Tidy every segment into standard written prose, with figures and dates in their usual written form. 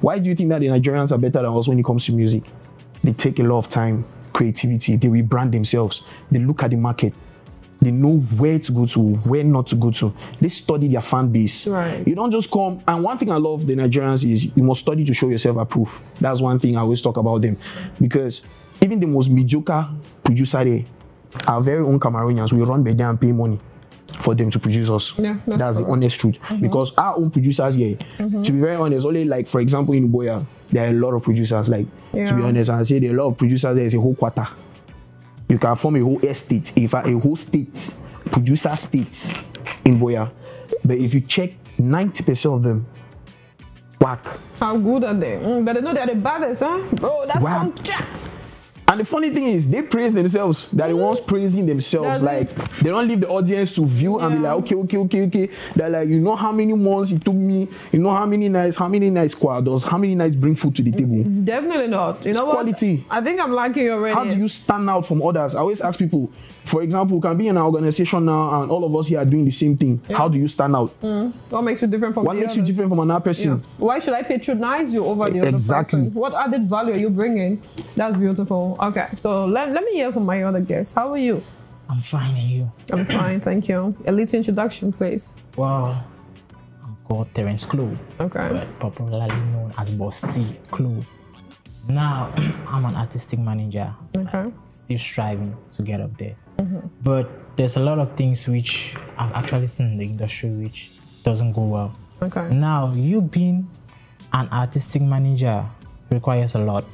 Why do you think that the Nigerians are better than us when it comes to music? They take a lot of time, creativity, they rebrand themselves, they look at the market, they know where to go to, where not to go to. They study their fan base. Right. You don't just come, and one thing I love the Nigerians is you must study to show yourself approved. That's one thing I always talk about them. Because even the most mediocre producer there, our very own Cameroonians, we run by them and pay money for them to produce us. Yeah, that's the honest truth. Because our own producers here, to be very honest, only like, for example, in Boya, there are a lot of producers, like, to be honest, and I say there are a lot of producers, there is a whole quarter. You can form a whole estate, a whole state, producer states in Boya. But if you check 90% of them, whack. How good are they? But they know they're the baddest, huh? Bro, that's some jack. And the funny thing is, they praise themselves. They're the ones praising themselves. Like, they don't leave the audience to view and be like, okay. They're like, you know how many months it took me? You know how many nights squad does? How many nights bring food to the table? Definitely not. You know what? Quality. I think I'm liking you already. How do you stand out from others? I always ask people, for example, we can be in an organization now and all of us here are doing the same thing. How do you stand out? What makes you different from you different from another person? Why should I patronize you over the other person? What added value are you bringing? That's beautiful. Okay, so let me hear from my other guests. How are you? I'm fine, and you? I'm fine, thank you. A little introduction, please. Well, I'm called Terence Clo. Okay. But popularly known as Bussiness Clo. Now, I'm an artistic manager. Okay. Still striving to get up there. But there's a lot of things which I've actually seen in the industry which doesn't go well. Okay. Now, you being an artistic manager requires a lot.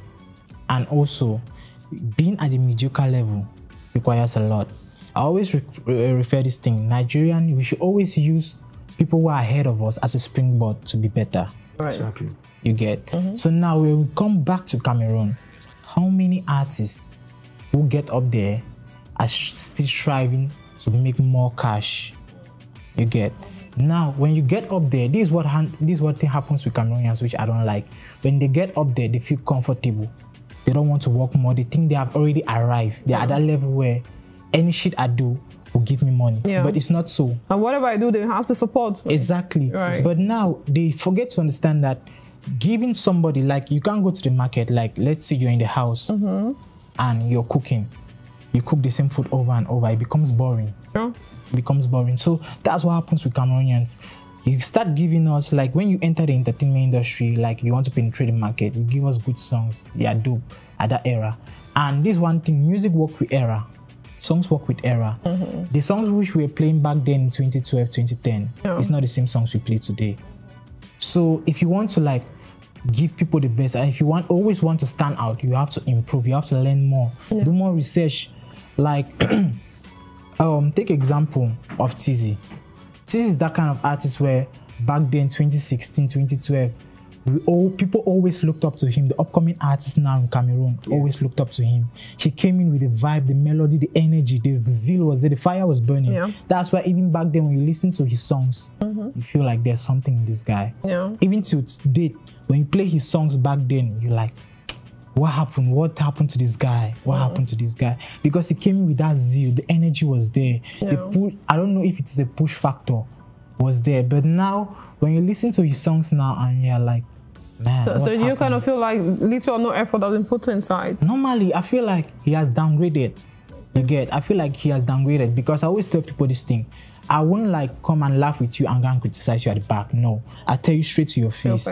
And also, being at the mediocre level requires a lot. I always refer this thing, Nigerian, we should always use people who are ahead of us as a springboard to be better. Right. Exactly. You get? So now when we come back to Cameroon, how many artists who get up there are still striving to make more cash? You get? Now, when you get up there, this is what thing happens with Cameroonians, which I don't like. When they get up there, they feel comfortable. They don't want to work more. They think they have already arrived. They're at that level where any shit I do will give me money. But it's not so. And whatever I do, they have to support me. Exactly. Right. But now they forget to understand that giving somebody, like, you can't go to the market, like, let's say you're in the house and you're cooking. You cook the same food over and over. It becomes boring. Sure. It becomes boring. So that's what happens with Cameroonians. You start giving us, like, when you enter the entertainment industry, like, you want to penetrate the market, you give us good songs. They are dope at that era. And this one thing, music work with era. Songs work with era. The songs which we were playing back then in 2012, 2010, it's not the same songs we play today. So if you want to, like, give people the best, and if you always want to stand out, you have to improve, you have to learn more, do more research. Like, take example of Tizzy. Tizzy is that kind of artist where back then, 2016, 2012, people always looked up to him. The upcoming artists now in Cameroon always looked up to him. He came in with the vibe, the melody, the energy, the zeal was there, the fire was burning. That's why even back then when you listen to his songs, you feel like there's something in this guy. Even to date, when you play his songs back then, you're like, what happened? What happened to this guy? What happened to this guy? Because he came in with that zeal, the energy was there. I don't know if it's the push factor was there, but now when you listen to his songs now and you're like, man, so you kind of feel like little or no effort has been put inside? Normally, I feel like he has downgraded. You get? I feel like he has downgraded because I always tell people this thing. I wouldn't like come and laugh with you and go and criticize you at the back. No, I tell you straight to your face.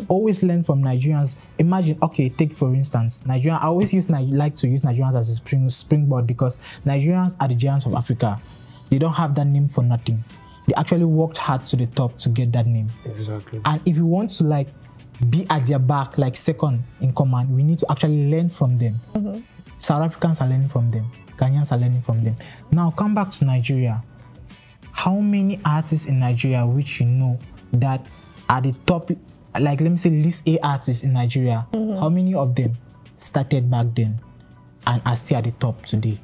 Always learn from Nigerians. Imagine, okay, take for instance, Nigerians. I always like to use Nigerians as a springboard because Nigerians are the giants of Africa. They don't have that name for nothing. They actually worked hard to the top to get that name. Exactly. And if you want to, like, be at their back, like second in command, we need to actually learn from them. South Africans are learning from them. Ghanaians are learning from them. Now come back to Nigeria. How many artists in Nigeria which you know that are the top, like, let me say list A artists in Nigeria, how many of them started back then and are still at the top today?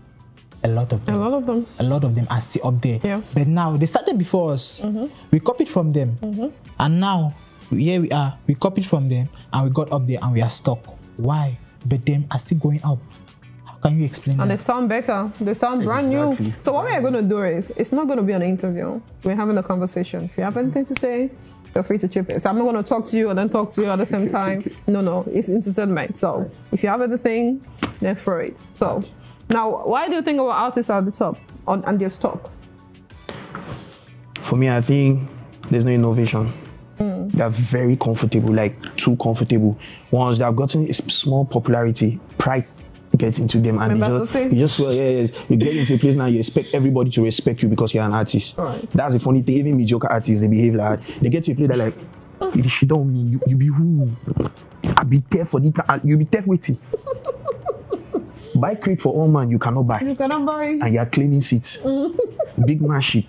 A lot of them. A lot of them. A lot of them are still up there. But now they started before us. We copied from them. And now here we are. We copied from them and we got up there and we are stuck. Why? But them are still going up. Can you explain that? And they sound better. They sound brand new. So what we are going to do is, it's not going to be an interview. We're having a conversation. If you have anything to say, feel free to chip in. So I'm not going to talk to you and then talk to you at the same time. No, it's entertainment. So if you have anything, then throw it. So now, why do you think our artists are at the top and they're top? For me, I think there's no innovation. They're very comfortable, like too comfortable. Once they have gotten a small popularity, pride gets into them, and you just feel, you get into a place now, you expect everybody to respect you because you're an artist. Right. That's the funny thing. Even mediocre artists, they behave like that. They get to a place that like, you don't mean you be who? I be there for the time. You be there waiting. Buy crate for all man, you cannot buy. You cannot buy. And you're claiming seats. Big man shit.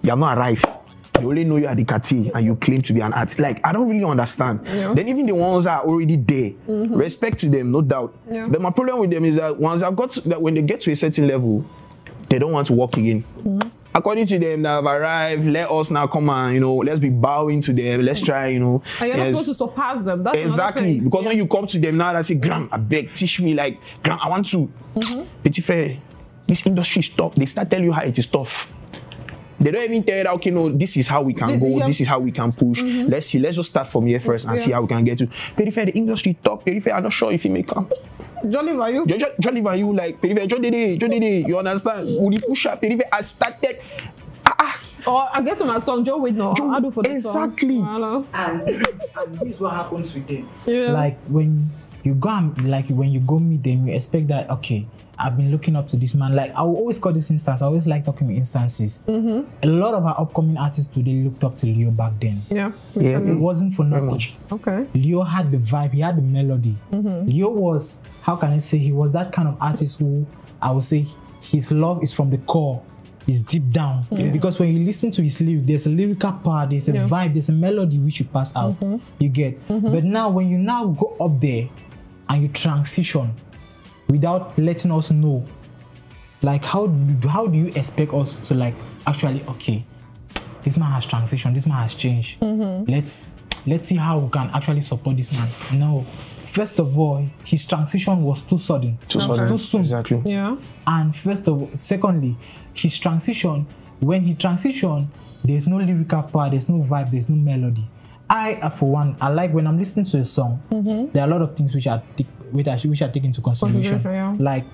You have not arrived. They only know you are the Kati and you claim to be an artist. Like, I don't really understand. Yeah. Then even the ones that are already there, respect to them, no doubt. Yeah. But my problem with them is that once I've got to, that when they get to a certain level, they don't want to walk again. According to them, they have arrived, let us now come and, let's be bowing to them, let's try, And you're not supposed to surpass them. That's exactly. Because when you come to them now, they say, Gram, I beg, teach me, like, Gram, I want to. Petit frère, this industry is tough. They start telling you how it is tough. They don't even tell you that, okay, no, this is how we can go, this is how we can push. Let's see, let's just start from here first and see how we can get to. Periphery, the industry talk, periphery, I'm not sure if it may come. Jolly value. Jolly value, like, periphery, you understand? Uli push up, periphery, I started. Or I guess on my song, Joe Whitney, I do for the song. Exactly. And this is what happens with them. Yeah. Like, when you go meet them, you expect that, okay, I've been looking up to this man. Like, I will always call this instance. I always like talking with instances. A lot of our upcoming artists today looked up to Leo back then. Yeah. It wasn't for nothing. Okay. Leo had the vibe. He had the melody. Leo was, how can I say, he was that kind of artist who, I would say, his love is from the core. It's deep down. Because when you listen to his lyric, there's a lyrical part, there's a vibe, there's a melody which you pass out. You get. But now, when you now go up there and you transition, without letting us know, like how do you expect us to like actually, okay, this man has transitioned, this man has changed. Let's see how we can actually support this man. No, first of all, his transition was too sudden, too soon. Exactly. Yeah. And secondly, his transition, when he transitioned, there's no lyrical part, there's no vibe, there's no melody. For one, I like when I'm listening to a song, there are a lot of things which I take into consideration. Like,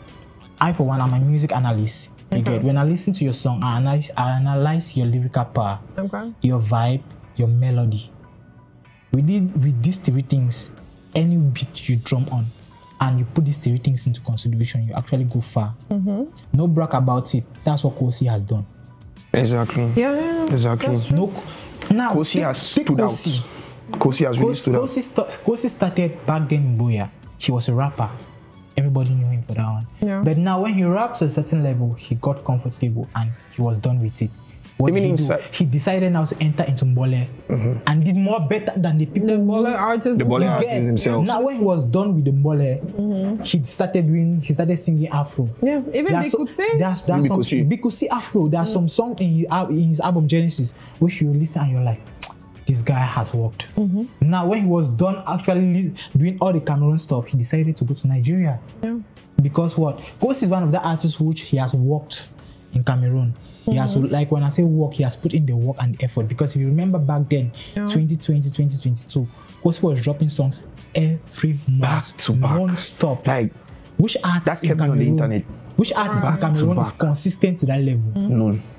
for one, I'm a music analyst. You get, when I listen to your song, I analyze your lyrical power, your vibe, your melody. With these three things, any beat you drum on, and you put these three things into consideration, you actually go far. No brag about it. That's what Kosi has done. Exactly. Yeah. Exactly. Now, Kosi has stood out. Kosi has really stood out. Kosi started back then in Boya. He was a rapper. Everybody knew him for that one. Yeah. But now when he raps to a certain level, he got comfortable and he was done with it. He decided now to enter into Mbole and did more better than the people. The Mbole artists. The Mbole artists themselves. Now when he was done with the Mbole, he started singing Afro. Yeah, even Bikusi. Bikusi Afro. There are some songs in his album Genesis which you listen and you're like, this guy has worked. Now, when he was done actually doing all the Cameroon stuff, he decided to go to Nigeria. Yeah. Because what? Kosi is one of the artists which he has worked in Cameroon. He has, like, when I say work, he has put in the work and the effort. Because if you remember back then, 2020, 2022, Kosi was dropping songs every month, non-stop. Like, which artist in Cameroon, on the internet? Which artist in Cameroon is consistent to that level?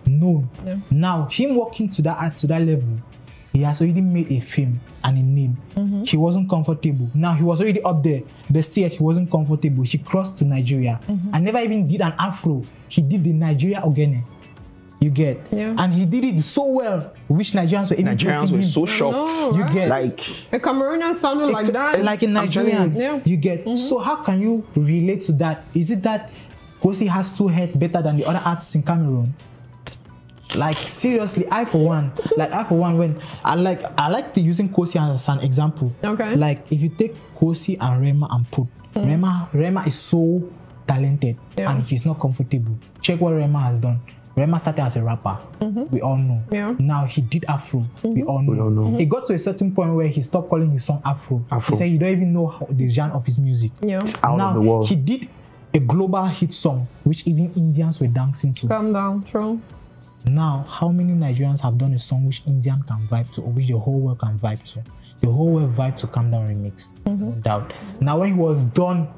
None. Yeah. Now, him walking to that level, he has already made a fame and a name. He wasn't comfortable. Now, he was already up there, but still he wasn't comfortable. He crossed to Nigeria and never even did an Afro. He did the Nigeria Ogene. You get? Yeah. And he did it so well, which Nigerians were even so shocked. You get? Like a Cameroonian sounded like that. Like a Nigerian. You get? So how can you relate to that? Is it that Kosi has two heads better than the other artists in Cameroon? Like, seriously, I for one, when I like using Kosi as an example. Okay. Like, if you take Kosi and Rema and put Rema is so talented and he's not comfortable. Check what Rema has done. Rema started as a rapper. We all know. Yeah. Now he did Afro. We all know. It got to a certain point where he stopped calling his song Afro. He said you don't even know the genre of his music. Yeah. It's out of the world. He did a global hit song which even Indians were dancing to. Calm down, true. Now, how many Nigerians have done a song which Indian can vibe to, or which the whole world can vibe to? The whole world vibe to Calm Down remix, no doubt. Now, when he was done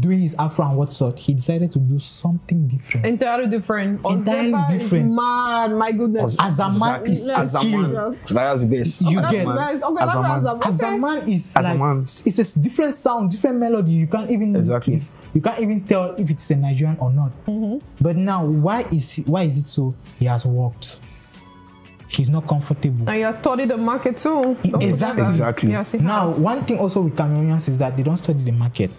doing his afro and whatnot, he decided to do something different. Entirely different. Entirely different. Is mad, my goodness. As a man is As a man. That's the best. You That's get nice. Okay, As a man. as a man is As a like man. it's a different sound, different melody. You can't even Exactly. you can't even tell if it's a Nigerian or not. But now, why is it so? He has worked. He's not comfortable. And you have studied the market too. Don't Exactly. forget that. Exactly. Yes, he Now, has. one thing also with Cameroonians is that they don't study the market.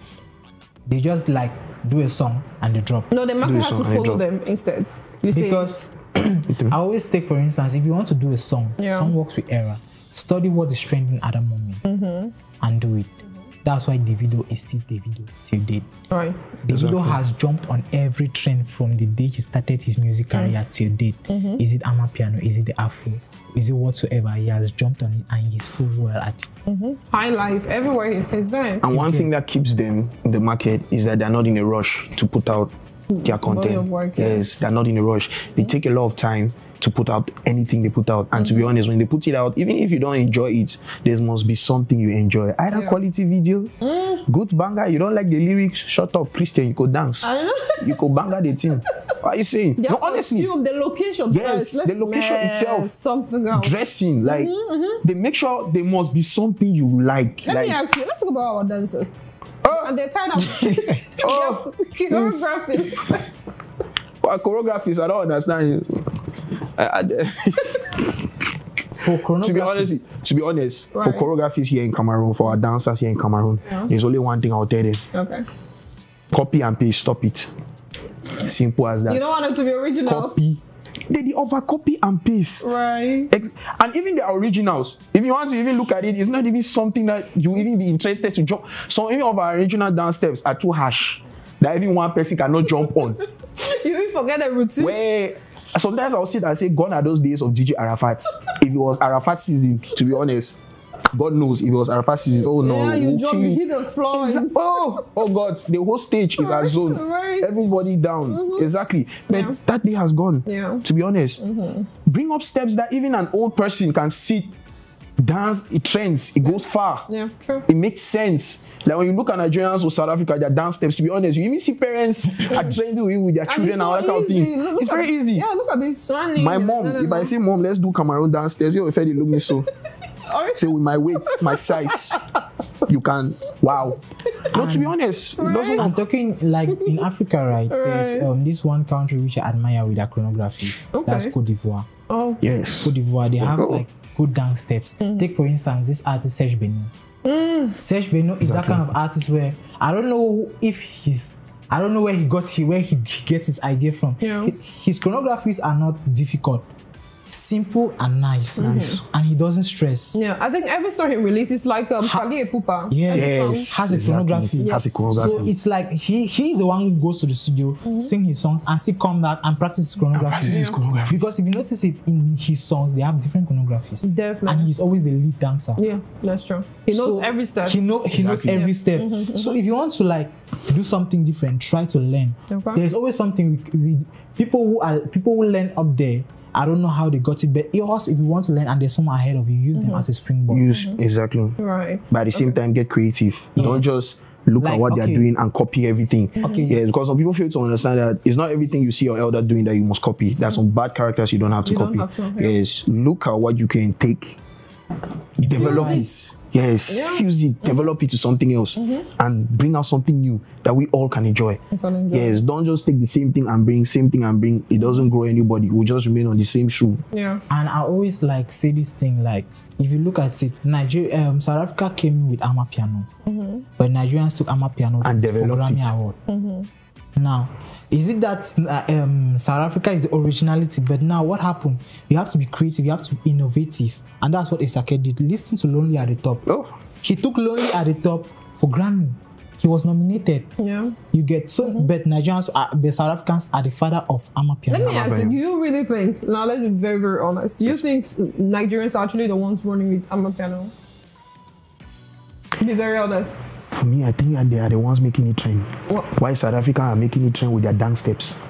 They just like do a song and they drop. No, the market Do has to some and follow drop. them instead. You see, Because I always take, for instance, if you want to do a song, song works with era, study what is trending at the moment and do it. That's why Davido is still Davido till date. right? Davido has jumped on every trend from the day he started his music career till date. Is it Amapiano? Is it the Afro? Is it whatsoever? He has jumped on it and he's so well at it. High life everywhere he's there. And one thing that keeps them in the market is that they're not in a rush to put out their content. of work, yeah. Yes, they're not in a rush. They take a lot of time to put out anything they put out. And to be honest, when they put it out, even if you don't enjoy it, there must be something you enjoy. Either quality video, good banger. You don't like the lyrics, shut up, Christian, you could dance. I know. You could banger the team. What are you saying? The No, honestly, costume, the location. Yes, first. the location itself. Something else. dressing, like they make sure there must be something you like. Let like, me ask you. Let's talk about our dancers. Oh. And they're kind of Oh, choreography. choreographies, I don't understand. For To be honest, Right. for choreographies here in Cameroon, for our dancers here in Cameroon, there's only one thing I'll tell them: Okay. copy and paste. Stop it. Simple as that. You don't want them to be original. Copy. They over copy and paste. Right. And even the originals, if you want to even look at it, it's not even something that you even be interested to jump. So even of our original dance steps are too harsh that even one person cannot jump on. You even forget the routine. Where sometimes I'll sit and say, gone are those days of DJ Arafat. If it was Arafat season, to be honest, God knows if it was Arafat season. Oh no, Yeah, you we'll jump, kill you it. hit the floor. and- Oh God, the whole stage is a zone. Right. Everybody down. Exactly. But that day has gone. Yeah. To be honest, bring up steps that even an old person can sit, dance. It trends. It goes far. Yeah, true. It makes sense. Like when you look at Nigerians or South Africa, their dance steps, to be honest, you even see parents are trying to do it with their children and all that kind of thing. Look It's at- very easy. Yeah, look at this one. My mom, if I say, Mom, let's do Cameroon dance steps, you'll fairly look me so. Say with my weight, my size, you can. Wow. No, to be honest, it doesn't. I'm talking like in Africa, right? There's this one country which I admire with their choreography. Okay. That's Cote d'Ivoire. Oh, Yes. Cote d'Ivoire, they have Oh. like good dance steps. Take for instance this artist Serge Beno. Serge Beno is that kind of artist where I don't know if I don't know where he gets his idea from. Yeah. His choreographies are not difficult, simple and nice, and he doesn't stress. yeah. I think every song he releases like Fali Epupa. Yes, Every Yes. song. has a Exactly. choreography. Has a choreography. So it's like he's the one who goes to the studio, sing his songs, and still come back and practice his choreography. practice his choreography. Because if you notice it in his songs, they have different choreographies. Definitely. And he's always the lead dancer. Yeah, that's true. He knows So every step. He knows Exactly. every step. So if you want to like do something different, try to learn. Okay. There's always something with people who learn up there. I don't know how they got it, but if you want to learn and there's someone ahead of you, use them as a springboard. Exactly. Right. But at the same time, get creative. Don't just look at Like, what they're okay. doing and copy everything. Okay. Yeah, because some people fail to understand that it's not everything you see your elder doing that you must copy. There's some bad characters you don't have to You don't copy. have to, yeah. Yes, look at what you can take, develop it. Yes, Yeah. fuse it, develop it to something else, and bring out something new that we all can enjoy. can enjoy. Yes, don't just take the same thing and bring. It doesn't grow anybody. We'll just remain on the same shoe. Yeah. And I always like say this thing, like if you look at it, South Africa came in with Amapiano, but Nigerians took Amapiano And for developed Grammy it. Award. Now, is it that South Africa is the originality? But now what happened? You have to be creative, you have to be innovative, and that's what Isake did. Listen to Lonely at the Top. Oh, He took Lonely at the Top for Grammy. He was nominated. Yeah. You get so, but Nigerians, the South Africans are the father of Amapiano. Let me ask you, do you really think, now let's be very, very honest, do you think Nigerians are actually the ones running with Amapiano? Be very honest. for me, I think that they are the ones making it trend. What? Why South Africa are making it trend with their dance steps.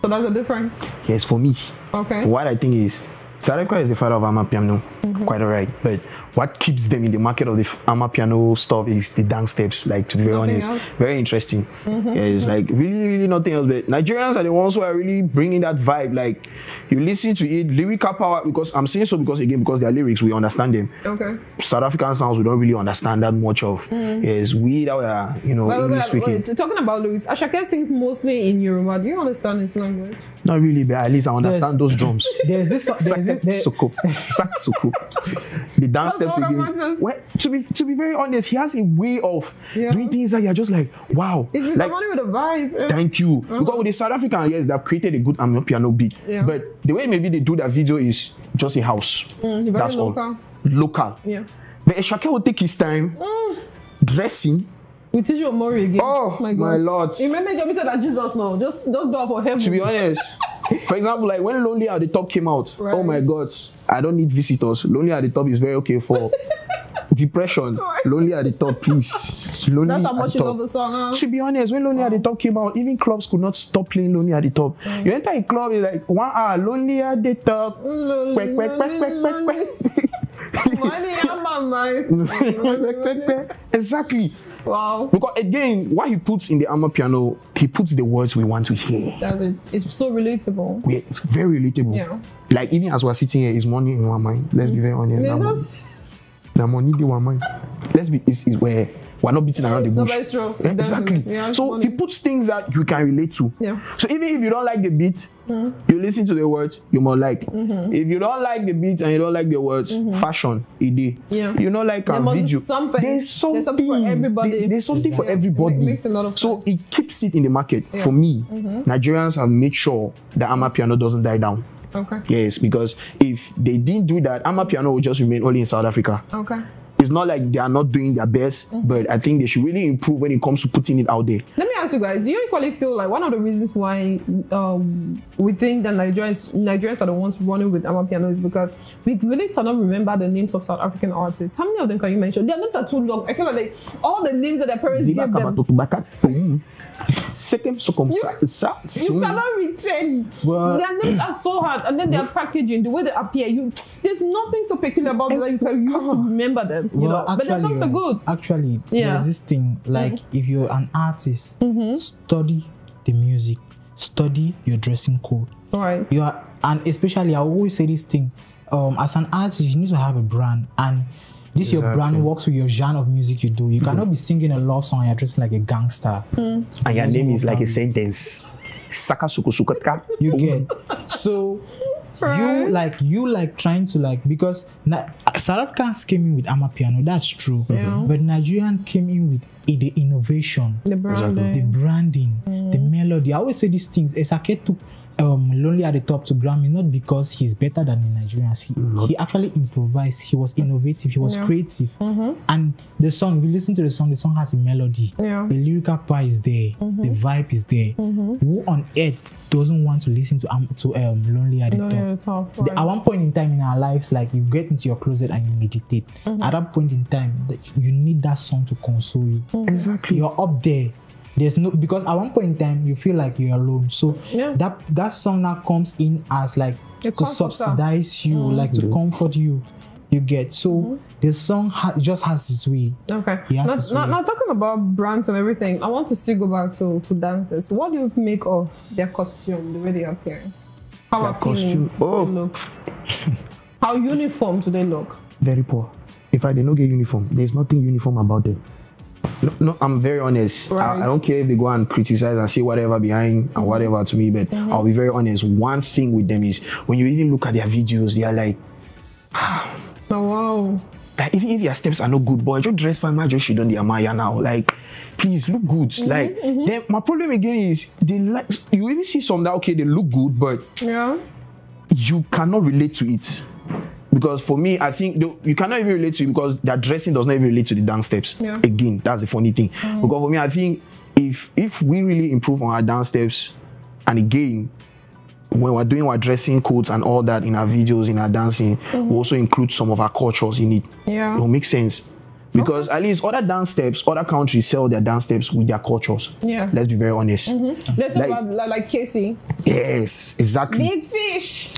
So that's the difference. Yes, for me. Okay. What I think is, South Africa is the father of Amapiano, quite alright. But what keeps them in the market of the Amapiano stuff is the dance steps. Like, to be very honest, very interesting. Yeah, it's like really nothing else. But Nigerians are the ones who are really bringing that vibe. Like, you listen to it, lyrical power. Because I'm saying so because their lyrics, we understand them. Okay. South African sounds we don't really understand that much of. Yes, we that are English speaking. Talking about lyrics, Asake sings mostly in Yoruba. Do you understand his language? Not really, but at least I understand those drums. There's this. The dance steps again. Well, to be very honest, he has a way of doing things that you're just like, wow. It's like, money with a vibe. Thank you. Because with the South African, yes, they've created a good piano beat. Yeah. But the way maybe they do that video is just a house. That's local. all. Local. Yeah. But Asake will take his time dressing. We teach you Mori again. Oh my lord. It made me that Jesus now. Just do it for heaven. To be honest. For example, like when Lonely at the Top came out, oh my god, I don't need visitors. Lonely at the Top is very okay for depression. Lonely at the Top, please. Lonely. That's how much you love the song, huh? To be honest, when Lonely at the Top came out, even clubs could not stop playing Lonely at the Top. You enter a club, it's like 1 hour, Lonely at the Top. Exactly. Wow. Because again, what he puts in the Amapiano, he puts the words we want to hear. That's it. It's so relatable. Yeah, it's very relatable. Yeah. Like even as we're sitting here, is money in our mind. Let's be very honest. The money in our mind. Let's be. Is where we're not beating around the bush. No, that's true. Yeah, exactly. Yeah, so money. He puts things that you can relate to. Yeah. So even if you don't like the beat, you listen to the words, you must like. If you don't like the beat and you don't like the words, fashion, idea. Yeah. You know, like a video. There's something for everybody. There's something for everybody. It makes a lot of sense. So it keeps it in the market. Yeah. For me, Nigerians have made sure the Amapiano doesn't die down. Okay. Yes, because if they didn't do that, Amapiano would just remain only in South Africa. Okay. It's not like they are not doing their best, but I think they should really improve when it comes to putting it out there. Let me ask you guys, do you equally feel like one of the reasons why we think that Nigerians are the ones running with Amapiano is because we really cannot remember the names of South African artists? How many of them can you mention? Their names are too long. I feel like all the names that their parents gave them. You cannot retain. Their names are so hard, and then their packaging, the way they appear, there's nothing so peculiar about them that you can use to remember them. You know, but their songs are good. Actually, there's this thing like if you're an artist, study the music, study your dressing code. Right. And especially I always say this thing. As an artist, you need to have a brand, and this your brand works with your genre of music you do. You cannot be singing a love song and you're dressing like a gangster. And your name is like a sentence. You get. So you like trying to because South Africans came in with Amapiano, that's true. But Nigerian came in with the innovation, the branding, the melody. I always say these things. Asake took Lonely at the Top to Grammy not because he's better than the Nigerians. He actually improvised. He was innovative. He was creative. And the song, if you listen to the song has a melody. The lyrical part is there. The vibe is there. Who on earth doesn't want to listen to Lonely at the Top? Right. At one point in time in our lives, like you get into your closet and you meditate. At that point in time, you need that song to console you. Exactly. You're up there. There's no, because at one point in time you feel like you're alone. So that song now comes in as like to subsidize you, like to comfort you. You get. So the song just has its way. Okay. Now talking about brands and everything, I want to still go back to dancers. What do you make of their costume, the way they appear? How appealing they look? How uniform do they look? Very poor. If I did not get uniform, there's nothing uniform about them. No, I'm very honest. Right. I don't care if they go and criticize and say whatever behind and whatever to me, but I'll be very honest. One thing with them is when you even look at their videos, they are like, oh wow. Like even if their steps are not good, boy, just dress fine, man, just she done the Amaya now. Like, please look good. Then my problem again is they like you even see some that they look good, but you cannot relate to it. Because for me, I think you cannot even relate to it because their dressing does not even relate to the dance steps. Again, that's the funny thing. Because for me, I think if we really improve on our dance steps, and again, when we're doing our dressing codes and all that in our videos, in our dancing, we also include some of our cultures in it. It will make sense. Because at least other dance steps, other countries sell their dance steps with their cultures. Yeah. Let's be very honest. Let's talk about like Casey. Yes, exactly. Big fish.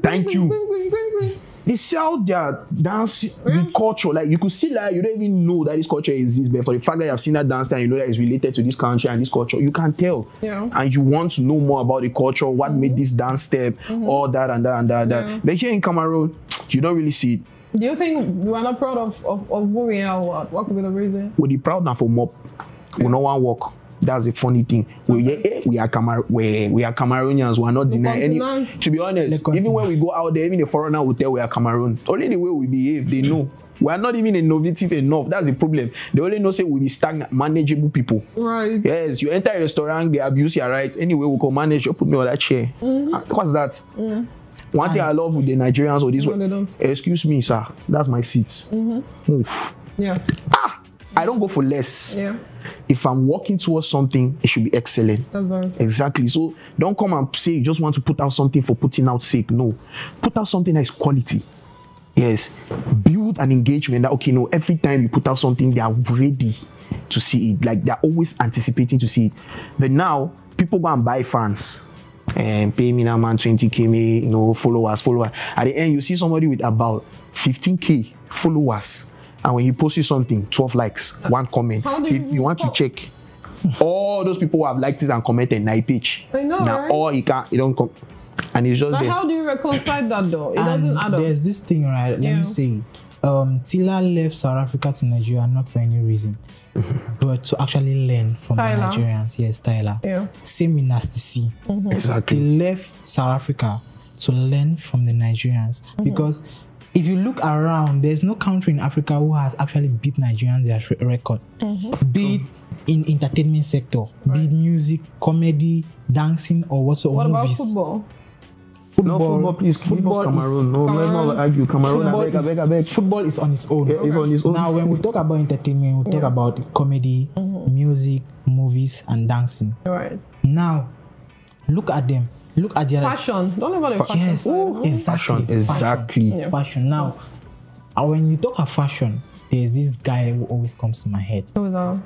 Thank you. They sell their dance with culture. Like you could see, like you don't even know that this culture exists, but for the fact that you have seen that dance and you know that it's related to this country and this culture, you can tell. Yeah. And you want to know more about the culture, what made this dance step, all that and that and that. Yeah. But here in Cameroon, you don't really see it. Do you think we are not proud of who we are? What could be the reason? We're the proud now for mob. We no one work. That's the funny thing. We are Cameroonians. We are not denying any. To be honest, even when we go out there, even the foreigner will tell we are Cameroon. Only the way we behave, they know. We are not even innovative enough. That's the problem. They only know say we be stagnant, manageable people. Right. Yes, you enter a restaurant, they abuse your rights. Anyway, we can manage. You put me on that chair. What's that? One thing I love with the Nigerians or this one. Excuse me, sir. That's my seat. Move. Yeah. I don't go for less. Yeah. If I'm walking towards something, it should be excellent. That's very true. Exactly. So don't come and say you just want to put out something for putting out sake. No. Put out something that is quality. Yes. Build an engagement that, okay, no, every time you put out something, they are ready to see it. Like they're always anticipating to see it. But now, people go and buy fans. And pay me now, man, 20K, me, you know, followers. At the end, you see somebody with about 15K followers. And when he posts something, 12 likes, 1 comment. If you want to check, all those people who have liked it and commented, 9 page. I know, now, right? all he don't come. And it's just But there. how do you reconcile that though? It doesn't add up. There's this thing, right? Let me say, Tila left South Africa to Nigeria not for any reason, but to actually learn from the Nigerians. Yes, Tyler. Yeah. Same with Artisitc. Exactly. They left South Africa to learn from the Nigerians because if you look around, there's no country in Africa who has actually beat Nigerians their record. Be it in entertainment sector, be it music, comedy, dancing, or whatsoever. What about movies. football? No, football, please. Football Cameroon. No, let's not argue. Cameroon, I beg. Football is on its own. Yeah, it's on its own. Now, when we talk about entertainment, we talk about comedy, music, movies, and dancing. Right. Now, look at them. Look at their fashion. Don't know about the fashion. Yes, exactly. Exactly. Fashion. Fashion. Now, when you talk of fashion, there's this guy who always comes to my head. Who's that?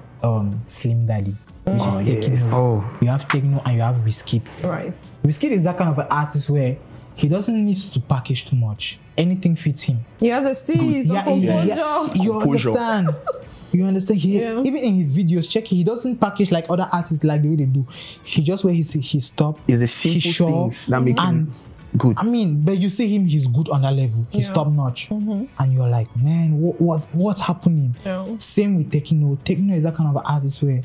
Slim Daddy. Which is Techno. Oh. You have Techno and you have Wizkid. Right. Wizkid is that kind of an artist where he doesn't need to package too much. Anything fits him. He has a steez, a composure. You understand? You understand? Even in his videos, check, he doesn't package like other artists like the way they do. He just wears his top. It's the simple things that make him good. I mean, but you see him, he's good on that level. He's top notch. And you're like, man, what's happening? Same with Techno. Techno is that kind of an artist where,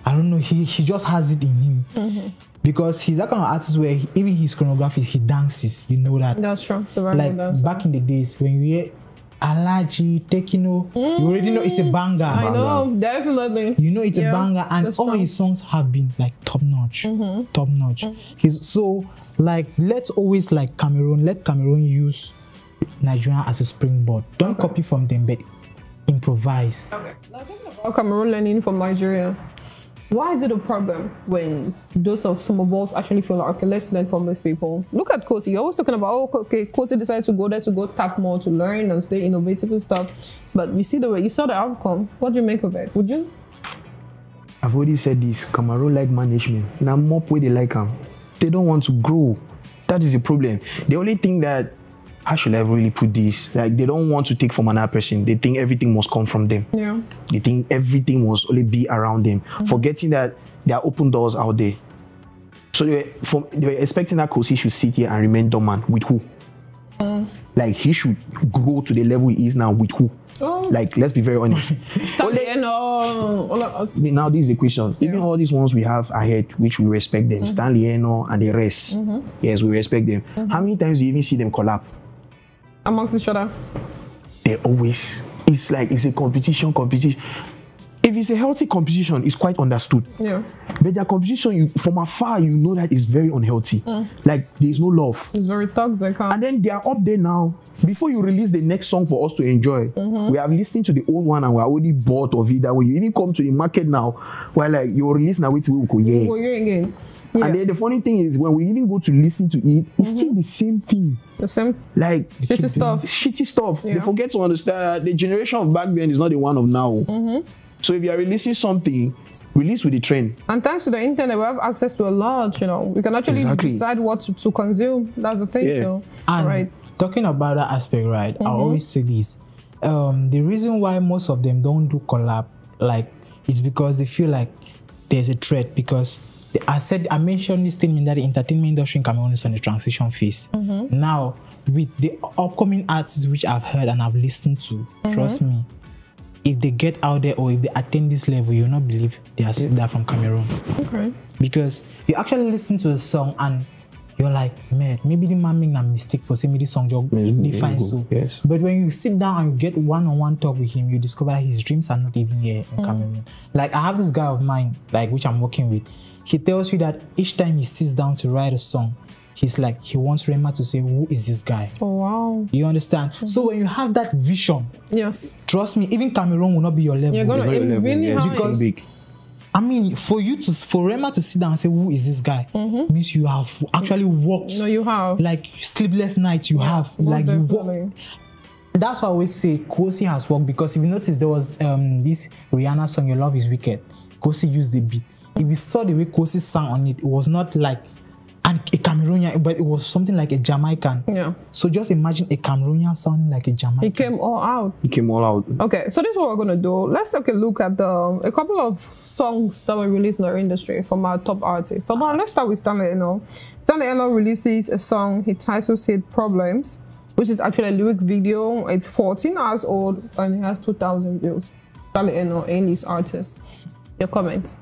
I don't know, he just has it in him. Because he's that kind of artist where even his choreography, he dances. You know that. That's true. It's a very like good dancer. back in the days when we hear Alaji, Tekino, you already know it's a banger. I know, definitely. You know it's a banger, and all his songs have been like top notch, top notch. He's so like, let's always like Cameroon. Let Cameroon use Nigeria as a springboard. Don't copy from them, but improvise. Okay. Now talking about Cameroon learning from Nigeria. Why is it a problem when some of us actually feel like, okay, let's learn from these people? Look at Kosi. You're always talking about, oh, okay, Kosi decided to go there to go tap more, to learn and stay innovative and stuff. But you saw the outcome. What do you make of it? Would you? I've already said this. Cameroon like management. Now, more way they like them. They don't want to grow. That is the problem. The only thing that, how should I really put this? Like, they don't want to take from another person. They think everything must come from them. Yeah. They think everything must only be around them, forgetting that there are open doors out there. So they were expecting that Kosi should sit here and remain dormant. With who? Like, he should grow to the level he is now. With who? Like, let's be very honest. Now, this is the question. Even all these ones we have ahead, which we respect them, Stanley Eno and the rest. Yes, we respect them. How many times do you even see them collab? Amongst each other? They always, it's like, it's a competition. Even it's a healthy competition, it's quite understood. Yeah. But their competition, from afar, you know that it's very unhealthy. Like, there's no love. It's very toxic. Huh? And then they are up there now. Before you release the next song for us to enjoy, we have listened to the old one and we're already bored of it. That when you even come to the market now, we're like, you're releasing now, we will go, yeah. Well, you're again. Yeah. And then the funny thing is, when we even go to listen to it, it's still the same thing. The same. Like, shitty stuff. Shitty stuff. Yeah. They forget to understand that the generation of back then is not the one of now. So if you are releasing something, release with the trend. And thanks to the internet, we have access to a lot, you know. We can actually decide what to consume. That's the thing, Yeah. so. And Right. talking about that aspect, right? I always say this. The reason why most of them don't do collab, like, it's because they feel like there's a threat. Because I mentioned this statement that the entertainment industry in Cameroon is on the transition phase. Now, with the upcoming artists which I've heard and I've listened to, trust me, if they get out there or if they attain this level, you'll not believe they're from Cameroon. Okay. Because you actually listen to a song and you're like, man, maybe the man made a mistake for saying this song job define so. Yes. But when you sit down and you get one-on-one talk with him, you discover that his dreams are not even here in Cameroon. Like, I have this guy of mine, like, which I'm working with. He tells you that each time he sits down to write a song, he's like, he wants Rema to say, who is this guy? Oh, wow. You understand? So when you have that vision, Yes. trust me, even Cameroon will not be your level. You're going to aim really high. Because big. I mean, for Rema to sit down and say, who is this guy? Means you have actually worked. No, you have. Like, sleepless nights you have. Like, you work. That's why I always say Kosi has worked, because if you notice, there was this Rihanna song, Your Love Is Wicked. Kosi used the beat. If you saw the way Kosi sang on it, it was not like a Cameroonian, but it was something like a Jamaican. Yeah. So just imagine a Cameroonian sounding like a Jamaican. He came all out. He came all out. Okay, so this is what we're going to do. Let's take a look at a couple of songs that were released in our industry from our top artists. So now let's start with Stanley Eno. Stanley Eno releases a song, he titles it Problems, which is actually a lyric video. It's 14 hours old and it has 2,000 views. Stanley Eno, A-list artist. Your comments?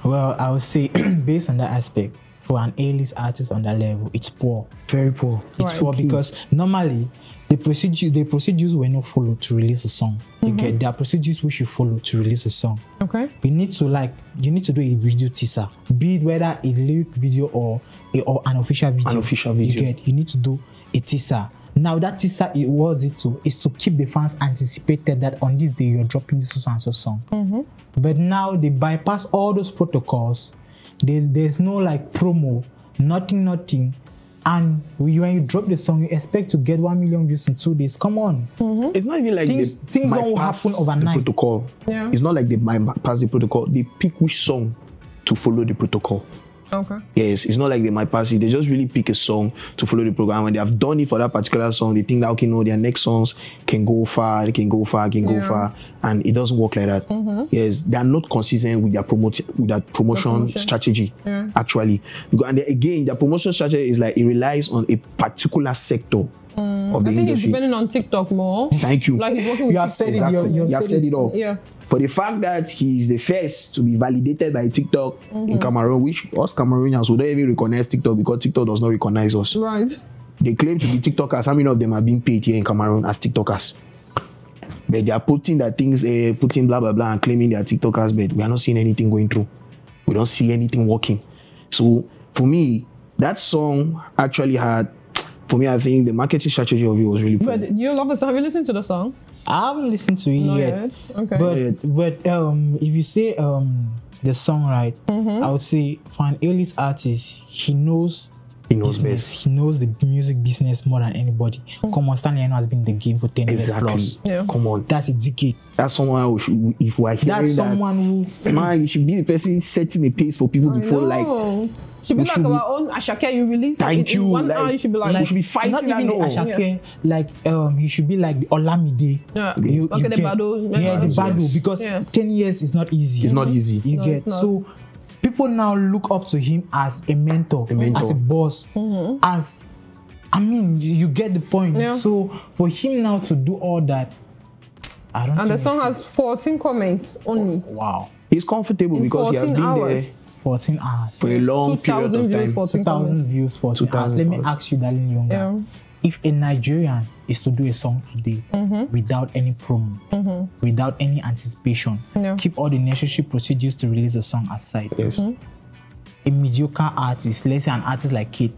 Well, I would say, based on that aspect, for an A-list artist on that level, it's poor. Very poor. It's poor because normally the procedures were not followed to release a song. You get, there are procedures which you follow to release a song. Okay. You need to do a video teaser, be it whether a lyric video or an official video. An official video. You need to do a teaser. Now that teaser, is to keep the fans anticipated that on this day you're dropping this so and so song. But now they bypass all those protocols. There's no like promo, nothing. And when you drop the song, you expect to get 1 million views in 2 days. Come on. It's not even like things don't happen overnight. The protocol. Yeah. It's not like they bypass the protocol. They pick which song to follow the protocol. Okay. Yes, it's not like they might pass it. They just really pick a song to follow the program. When they have done it for that particular song, they think that, okay, no, their next songs can go far, go far, and it doesn't work like that. Yes, they are not consistent with their promotion strategy. Actually, and again, their promotion strategy is like it relies on a particular sector of the industry. I think it's depending on TikTok more. Thank you. Like he's working with You have said it. You have said it all. Yeah. For the fact that he's the first to be validated by TikTok in Cameroon, which us Cameroonians would not even recognize TikTok because TikTok does not recognize us. Right. They claim to be TikTokers. How many of them are being paid here in Cameroon as TikTokers? But they are putting that things, putting blah blah blah and claiming they are TikTokers, but we are not seeing anything going through. We don't see anything working. So for me, that song actually had, for me, I think the marketing strategy of it was really poor. But you love the song. Have you listened to the song? I haven't listened to it yet. Okay. But if you say the song right, I would say for an A-list artist, he knows business. Best. He knows the music business more than anybody. Come on, Stanley Eno has been in the game for 10 years plus. Yeah. Come on. That's a decade. That's someone who should, if we are hearing That's someone who, man, you should be the person setting the pace for people before like. Should be like our own Ashake. You release it in 1 hour. You should be like we should be fighting. Not even the Ashake. Like he should be like the Olamide. Yeah. You Okay, get, the Bado. Yeah, the Bado, because 10 years is not easy. It's not easy. You get so. People now look up to him as a mentor, as a boss, as, I mean, you get the point. Yeah. So for him now to do all that, I don't. And the song has 14 comments only. Wow. He's comfortable because he has been hours. there 14 hours for a long period of time. 14 2,000 views, 14 hours. Let me 2,000 ask you, darling young guy. if a Nigerian is to do a song today without any promo, without any anticipation, keep all the necessary procedures to release a song aside. Yes. A mediocre artist, let's say an artist like Kate.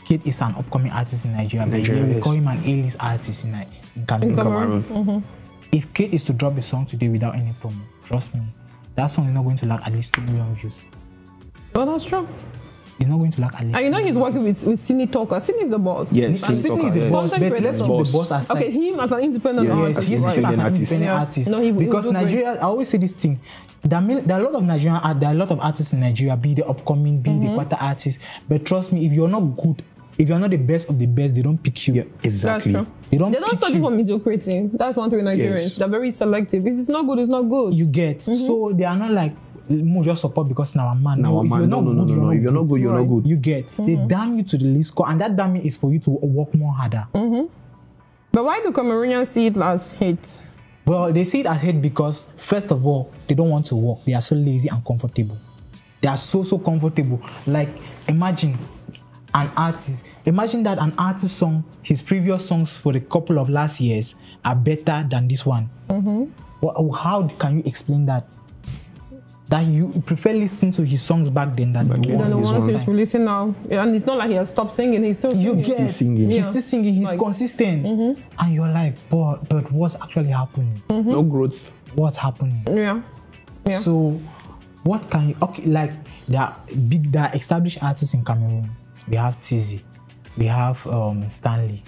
Kate is an upcoming artist in Nigeria, but we call him an A-list artist in Cameroon. If Kate is to drop a song today without any promo, trust me, that song is not going to lack at least 2 million views. Oh, that's true. He's not going to lack at least. And you know he's working with Cine Talker. Cine is the boss. Yes, Cine is the boss, but let's keep the boss aside. Okay, him as an independent artist. Yes, he's as an independent artist. No, because Nigeria, I always say this thing. There are a lot of Nigerian, there are a lot of artists in Nigeria, be the upcoming, be the quarter artists. But trust me, if you're not good, if you're not the best of the best, they don't pick you. Yeah, exactly. That's true. They're not studying for mediocrity. That's one thing with Nigerians. Yes. They're very selective. If it's not good, it's not good. You get. So they are not like, more just support because now I'm man. No, if you're not good, if you're not good, you're not good. You get. They damn you to the least score, and that damning is for you to work more harder. But why do Cameroonians see it as hate? Well, they see it as hate because, first of all, they don't want to work. They are so lazy and comfortable. They are so comfortable. Like, imagine an artist. Imagine that an artist song, his previous songs for the couple of last years are better than this one. Well, how can you explain that? That you prefer listening to his songs back then than the ones he's releasing now. And it's not like he has stopped singing, he's still singing. He's still singing, he's consistent. And you're like, but what's actually happening? No growth. What's happening? Yeah. So, what can you, okay, like, there are established artists in Cameroon. We have Tizzy, we have Stanley,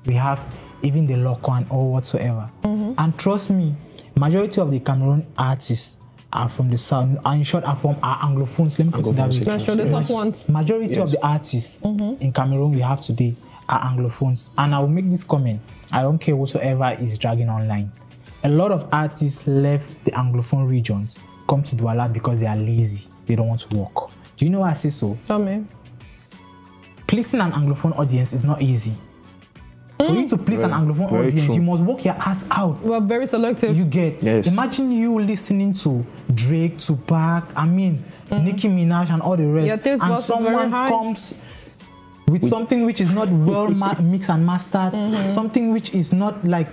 we have even the Lokwan or whatsoever. And trust me, majority of the Cameroon artists are from the south, and in short, are from our Anglophones. Let me put it that way. That's true, the top ones. Majority of the artists in Cameroon we have today are Anglophones. And I will make this comment, I don't care whatsoever is dragging online. A lot of artists left the Anglophone regions, come to Douala because they are lazy. They don't want to work. Do you know why I say so? Tell me. Pleasing an Anglophone audience is not easy. For you to please an Anglophone audience, you must work your ass out. We're very selective. You get. Imagine you listening to Drake, Tupac, Nicki Minaj and all the rest, and someone comes with something which is not well mixed and mastered, something which is not like,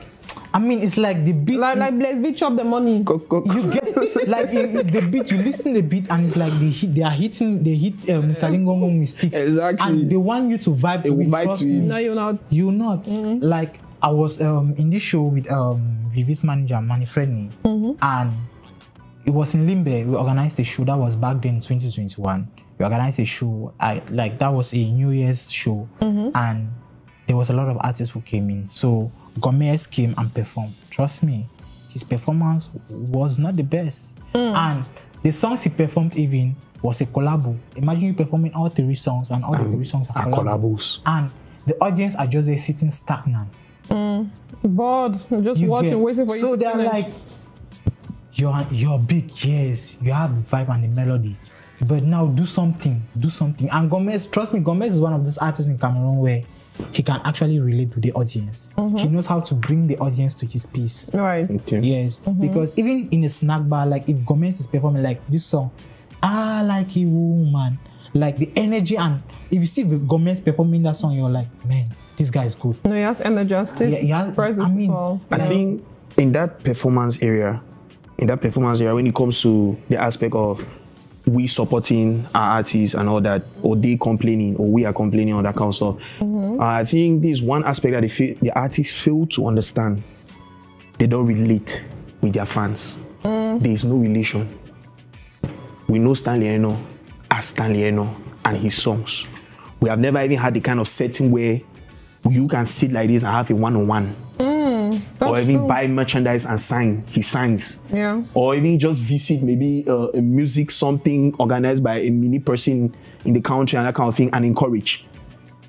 it's like the beat. Like Blaze Beat chop the money. You get like the beat. You listen to the beat and it's like they hit Mr. Lingongo with sticks. Exactly. And they want you to vibe to it. Trust me. No, you're not. You're not. Like I was in this show with Vivi's manager Manny Fredney, and it was in Limbe. We organized a show that was back then 2021. We organized a show. That was a New Year's show, and there was a lot of artists who came in. So Gomez came and performed. Trust me, his performance was not the best. And the songs he performed even was a collabo. Imagine you performing all 3 songs and all the 3 songs are collabos. And the audience are just there sitting stagnant. Bored, just watching, waiting for you to So they're like, you're big, yes, you have the vibe and the melody. But now do something. And Gomez, trust me, Gomez is one of those artists in Cameroon where he can actually relate to the audience. He knows how to bring the audience to his piece. Right. Okay. Yes. Because even in a snack bar, like if Gomez is performing like this song, I like a woman, like the energy, and if you see Gomez performing that song, you're like, man, this guy is good. No, he has energetic presence as well. I think in that performance area, when it comes to the aspect of we supporting our artists and all that, or they complaining, or we are complaining on that kind of stuff. I think this is one aspect that the artists fail to understand. They don't relate with their fans. There is no relation. We know Stanley Eno as Stanley Eno and his songs. We have never even had the kind of setting where you can sit like this and have a one-on-one. Or even buy merchandise and sign. He signs. Yeah. Or even just visit maybe a music something organized by a mini person in the country and that kind of thing and encourage.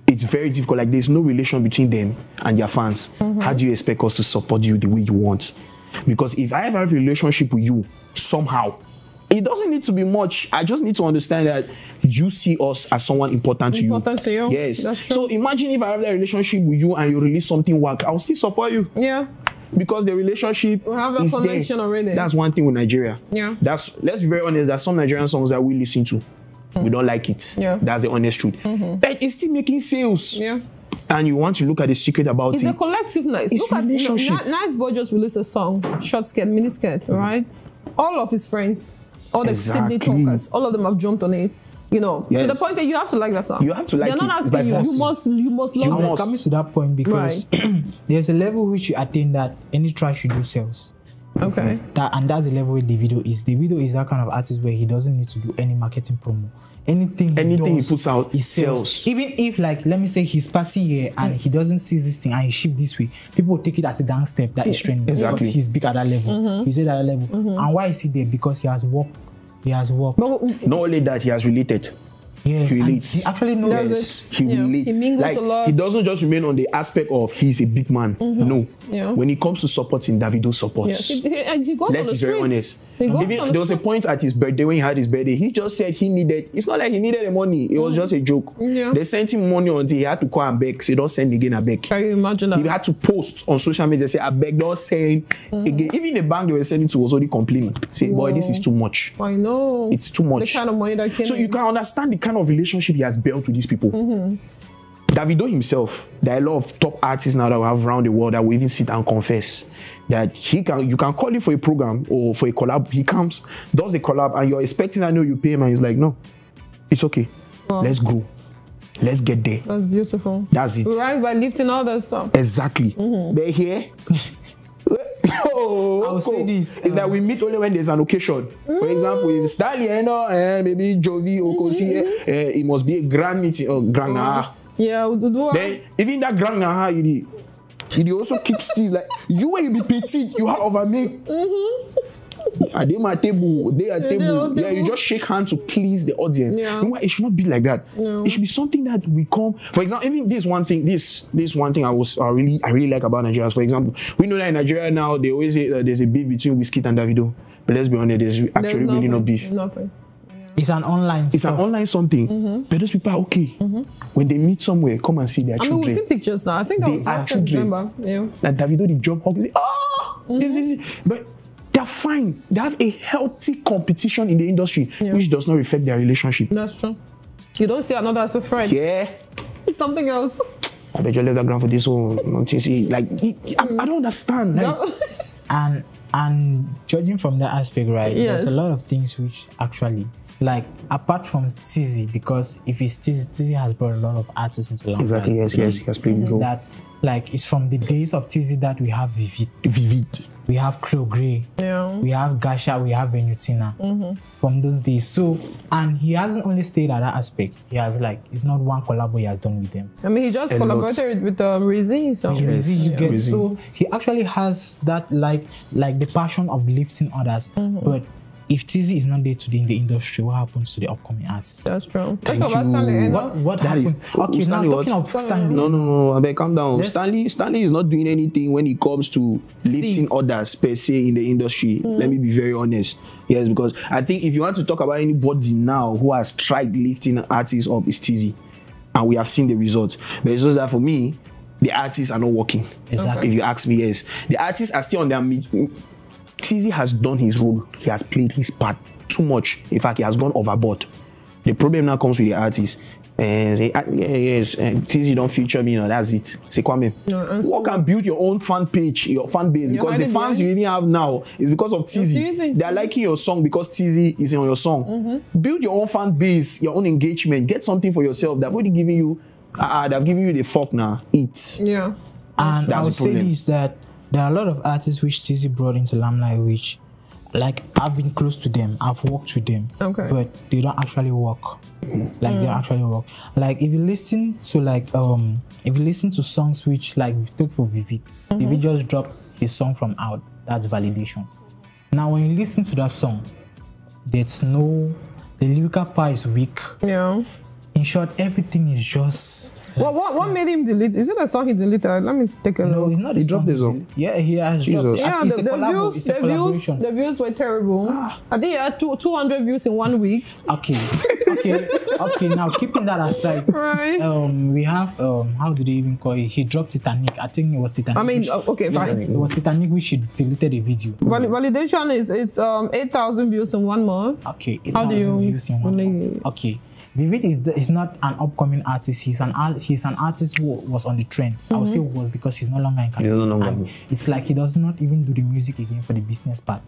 It's very difficult. Like there's no relation between them and their fans. How do you expect us to support you the way you want? Because if I ever have a relationship with you somehow, it doesn't need to be much. I just need to understand that you see us as someone important to you. Important to you. Yes. That's true. So imagine if I have that relationship with you and you release something whack, I'll still support you. Yeah. Because the relationship we have a is connection there. already. That's one thing with Nigeria. Yeah. Let's be very honest, there's some Nigerian songs that we listen to. We don't like it. Yeah. That's the honest truth. But it's still making sales. Yeah. and you want to look at the secret about It's it. a collectiveness. It's Look at relationship. Nice Boy just released a song, short skirt, mini skirt, right? All of his friends, all the Sydney talkers, all of them have jumped on it. You know, to the point that you have to like that song. You have to like They're not it. asking you. You must love it. It's coming to that point because there's a level which you attain that any trash you do sells. Okay. And that's the level where Davido is. Davido is that kind of artist where he doesn't need to do any marketing promo. Anything he puts out, he sells. Even if, like, let me say he's passing here and he doesn't see this thing and he shipped this way, people will take it as a down step that is trending. Exactly. Because he's big at that level. He's at that level. And why is he there? Because he has worked. He has worked. Not only that, he has related. Yes, He relates. he actually knows. Yes, he relates. He mingles like, a lot. He doesn't just remain on the aspect of he's a big man. No. Yeah. When it comes to supporting, Davido supports. Yeah. He goes Let's on be the very streets. honest. Even there was a point at his birthday when he had his birthday, he just said he needed, it's not like he needed the money, it was just a joke. Yeah. They sent him money until he had to call and beg, say don't send again, I beg. Can you imagine that? He had to post on social media, say I beg, don't send again. Even the bank they were sending to was already complaining. Say, boy, this is too much. I know. It's too much. The kind of money that came So you can understand the kind of relationship he has built with these people. Davido himself, there are a lot of top artists now that we have around the world that will even sit and confess that you can call him for a program or for a collab. He comes, does a collab, and you're expecting I know you pay him, and he's like, no, it's okay. Wow. Let's go. Let's get there. That's beautiful. That's it. We rise by lifting others up. Exactly. But here, I will say this. It's that we meet only when there's an occasion. For example, if Stallion maybe Jovi Okosi, it must be a grand meeting or grand Yeah, we'll do Then even that grand you also keep still like you when you be petite, you have over me. Are they my table? They are table. Yeah, you just shake hands to please the audience. Yeah. You know, it should not be like that. No. It should be something that we come. For example, even this one thing I really like about Nigerians. For example, we know that in Nigeria now they always say there's a beef between Wizkid and Davido. But let's be honest, there's actually really no beef. Nothing. It's an online. It's an online something. But those people are okay. When they meet somewhere, come and see their children. I mean, we've seen pictures now. I think that was last December. Yeah. Like Davido, the job hug. This is it. But they're fine. They have a healthy competition in the industry, which does not reflect their relationship. That's true. You don't see another as a friend. Yeah. It's something else. I bet you left that ground for this one. Like, I don't understand. Like, and judging from that aspect, right? Yes. There's a lot of things which actually, like, apart from Tizzy, because if it's Tizzy has brought a lot of artists into limelight. exactly. Yes. He has played his role. That, like, it's from the days of Tizzy that we have Vivid. we have Cleo Grey, we have Gasha, we have Venutina from those days. So, and he hasn't only stayed at that aspect. He has, like, it's not one collab he has done with them. I mean, he just collaborated with Rizzy. So. Rizzy. So he actually has that, like the passion of lifting others. But if Tizzy is not there today in the industry, what happens to the upcoming artists? That's true. That's what Stanley. What happened? Okay, now talking of Stanley. No. I beg, calm down. Stanley is not doing anything when it comes to lifting others per se in the industry. Let me be very honest. Yes, because I think if you want to talk about anybody now who has tried lifting artists up, it's Tizzy, and we have seen the results. But it's just that for me, the artists are not working. Exactly. If you ask me, yes, the artists are still on their. Tizzy has done his role. He has played his part too much. In fact, he has gone overboard. The problem now comes with the artist. And say, Tizzy don't feature me. No, that's it. Say, Kwame, you can build your own fan page, your fan base, because the fans you even have now is because of Tizzy. They are liking your song because Tizzy is on your song. Build your own fan base, your own engagement. Get something for yourself. They've already giving you. They've given you the fuck now. Eat. Yeah. And that's I would say this, that there are a lot of artists which Tizzy brought into limelight, which, like, I've been close to them, I've worked with them, but they don't actually work. Like, they don't actually work. Like, if you listen to songs which, like, we took for Vivid, Vivid just dropped a song from Out, that's Validation. Now, when you listen to that song, the lyrical part is weak. Yeah. In short, everything is just. What made him delete? Is it a song he deleted? Let me take a look. No, it's not. He dropped the song. Yeah, he has dropped. Yeah, the views were terrible. I think he had 200 views in 1 week. Okay. Now keeping that aside, right? We have how do they even call it? He dropped Titanic. I think it was Titanic. I mean, okay, fine. It was Titanic which he deleted a video. Validation is 8,000 views in 1 month. Okay, How do you views in 1 month. Okay. Veuillez is not an upcoming artist. He's an artist who was on the trend. I would say was because he's no longer in Cameroon. It's like he does not even do the music again for the business part.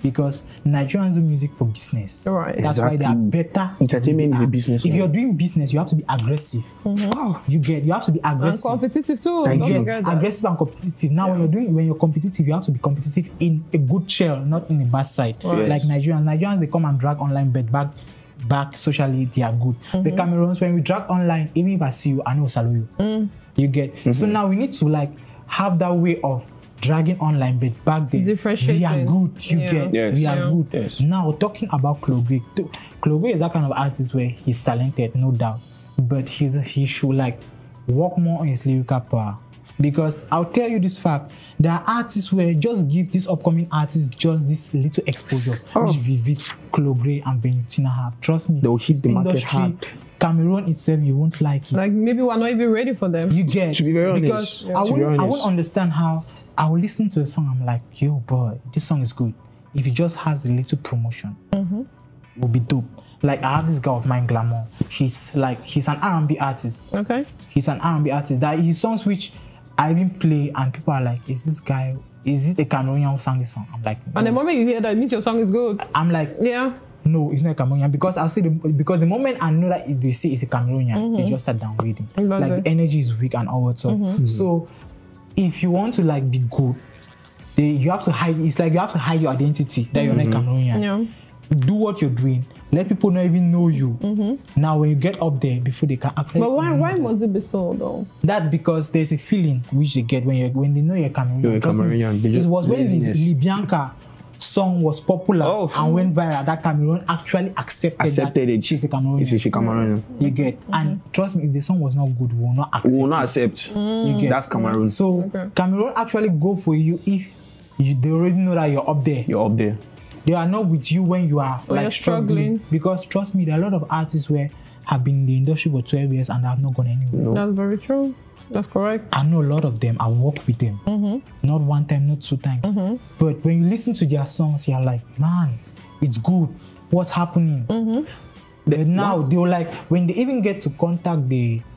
Because Nigerians do music for business. Right. That's why they are better. Entertainment is a business. If you're doing business, you have to be aggressive. You have to be aggressive. And competitive too. Aggressive and competitive. Now when you're competitive, you have to be competitive in a good shell, not in a bad side. Right. Like Nigerians, they come and drag online, but back socially they are good. The Cameroons, when we drag online, even if I see you, I know salute you. You get. So now we need to like have that way of dragging online, but back then we are good. You get. Yes. We are good. Yes. Now talking about Clogre is that kind of artist where he's talented, no doubt, but he should like work more on his lyrical power. Because I'll tell you this fact, there are artists where just give these upcoming artists just this little exposure, which Veuillez, Clogre, and Benutina have. Trust me, they'll hit the market hard. Cameroon itself, you won't like it. Like maybe we're not even ready for them. You get. To be very honest. Because I won't understand how I will listen to a song, I'm like, yo boy, this song is good. If it just has a little promotion, it will be dope. Like I have this guy of mine, Glamour. He's an R&B artist. Okay. He's an R&B artist. That his songs which I even play and people are like, is it a Cameroonian who sang this song? I'm like, no. And the moment you hear that, it means your song is good. I'm like, yeah. No, it's not a Cameroonian because I'll say because the moment I know that they say it's a Cameroonian, they just start downgrading. Like the energy is weak and all that stuff. So if you want to like be good, you have to hide. It's like you have to hide your identity that you're not Cameroonian. Yeah. Do what you're doing. Let people not even know you. Now, when you get up there, before they can actually. But why must it be so though? That's because there's a feeling which they get when they know you're Cameroonian. You're a Cameroonian. It was when Libyanka song was popular and went viral that Cameroon actually accepted it. She's a Cameroonian. She's a Cameroonian. You get. And trust me, if the song was not good, we will not accept. We will not accept. You get. That's Cameroon. So Cameroon actually go for you if they already know that you're up there. You're up there. They are not with you when you are like struggling. Because trust me, there are a lot of artists where have been in the industry for 12 years and have not gone anywhere. No. That's very true. That's correct. I know a lot of them. I work with them. Not one time, not two times. But when you listen to their songs, you're like, man, it's good. What's happening? Now they're like, when they even get to contact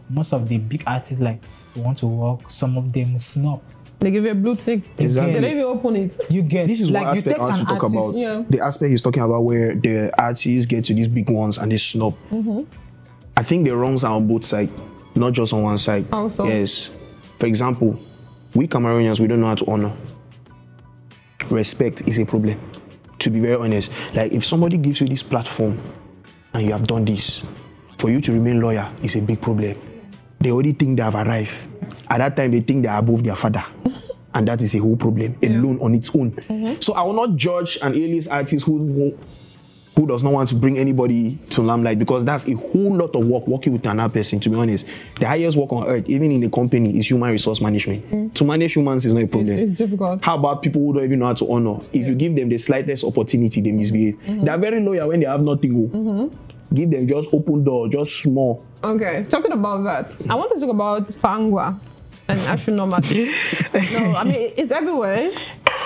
most of the big artists, like they want to work, some of them snub. They give you a blue tick. Exactly. They don't even open it. You get. This is like what aspect I want to talk about. Yeah. The aspect he's talking about where the artists get to these big ones and they snub. I think the wrongs are on both sides, not just on one side. Also. Yes. For example, we Cameroonians, we don't know how to honor. Respect is a problem. To be very honest, like if somebody gives you this platform and you have done this, for you to remain loyal is a big problem. They already think they have arrived. At that time, they think they are above their father. And that is a whole problem, alone on its own. So I will not judge an A-list artist who does not want to bring anybody to limelight, because that's a whole lot of work working with another person, to be honest. The highest work on earth, even in the company, is human resource management. To manage humans is not a problem. It's difficult. How about people who don't even know how to honor? If you give them the slightest opportunity, they misbehave. They are very loyal when they have nothing. Give them just open door, just small. Okay, talking about that, I want to talk about Pangwa and Astronomad. No, I mean, it's everywhere.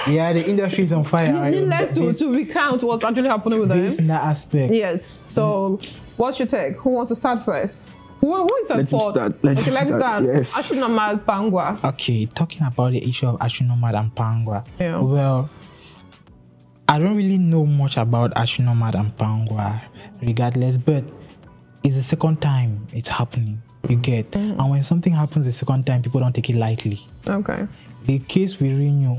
Yeah, the industry is on fire. Needless to recount what's actually happening with them. In that aspect. Yes. So, what's your take? Who wants to start first? Who is that for? Let me start. Yes. Astronomad, Pangwa. Okay, talking about the issue of Astronomad and Pangwa. Yeah. Well, I don't really know much about Astronomad and Pangwa, regardless, but it's the second time it's happening. You get. And when something happens the second time, people don't take it lightly. Okay. The case with Renew,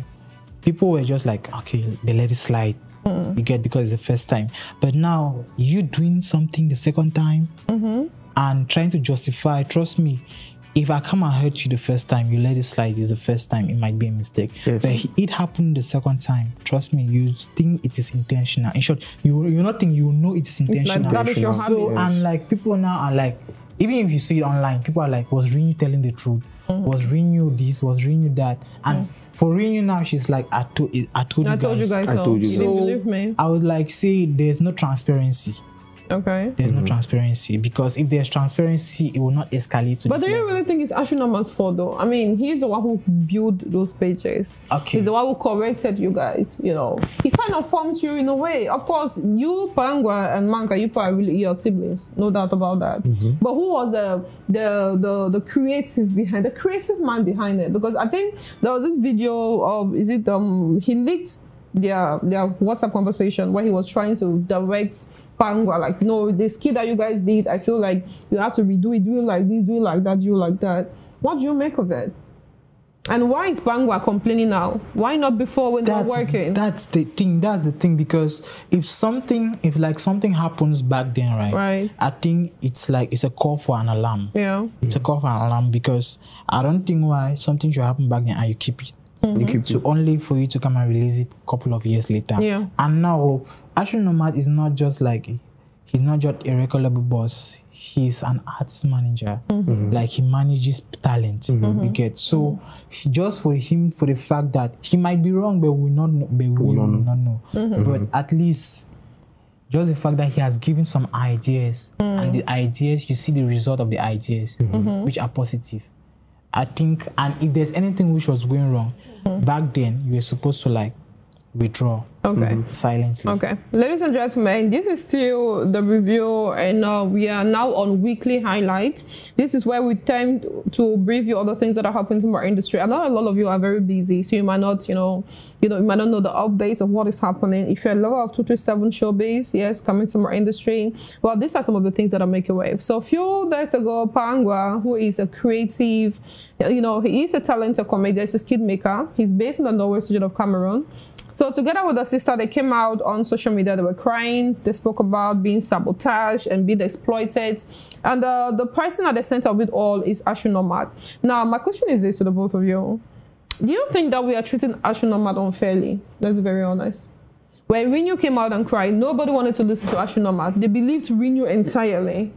people were just like, okay, they let it slide. You get, because it's the first time. But now, you doing something the second time and trying to justify, trust me, if I come and hurt you the first time, you let it slide, it's the first time, it might be a mistake. Yes. But it happened the second time, trust me, you think it is intentional. In short, you're not thinking, you know it is intentional. It's like that is your habit. And like, people now are like, even if you see it online, people are like, was Renew telling the truth? Was Renew this? Was Renew that? And for Renew now, she's like, I told you guys so. You didn't believe me. I would like say there's no transparency. Okay. There's no transparency, because if there's transparency, it will not escalate to But this do you level. really think it's Ashunoma's fault though? I mean, he's the one who built those pages. Okay. He's the one who corrected you guys, you know. He kind of formed you in a way. Of course, you, Pangwa and Manka, you are really your siblings, no doubt about that. But who was the creative behind, the creative mind behind it? Because I think there was this video of, is it he leaked their WhatsApp conversation where he was trying to direct Pangwa, like, no, this kid that you guys did, I feel like you have to redo it, do it like this, do it like that, do it like that. What do you make of it? And why is Pangwa complaining now? Why not before when they're working? That's the thing, because if something happens back then, right? I think it's a call for an alarm. Yeah. It's a call for an alarm, because I don't think why something should happen back then and you keep it. You keep it only for you to come and release it a couple of years later. Yeah. And now Ashunomad is not just he's not just a record label boss. He's an artist manager. Like, he manages talent. You get so just for the fact that he might be wrong, but we will not know. But at least just the fact that he has given some ideas, and the ideas, you see the result of the ideas, which are positive. I think, and if there's anything which was going wrong back then, you were supposed to withdraw. Okay. Silently. Okay. Ladies and gentlemen, this is still the review, and we are now on weekly highlight. This is where we tend to brief you other things that are happening in our industry. I know a lot of you are very busy, so you might not, you might not know the updates of what is happening. If you're a lover of 237 showbiz, yes, coming to our industry, well, these are some of the things that are making wave. So a few days ago, Pangwa, who is a creative, he is a talented comedian, he's a skit maker. He's based in the northwest region of Cameroon. So together with the sister, they came out on social media. They were crying. They spoke about being sabotaged and being exploited. And the person at the center of it all is Ashunomad. Now, my question is this to the both of you. Do you think that we are treating Ashunomad unfairly? Let's be very honest. When Renew came out and cried, nobody wanted to listen to Ashunomad. They believed Renew entirely.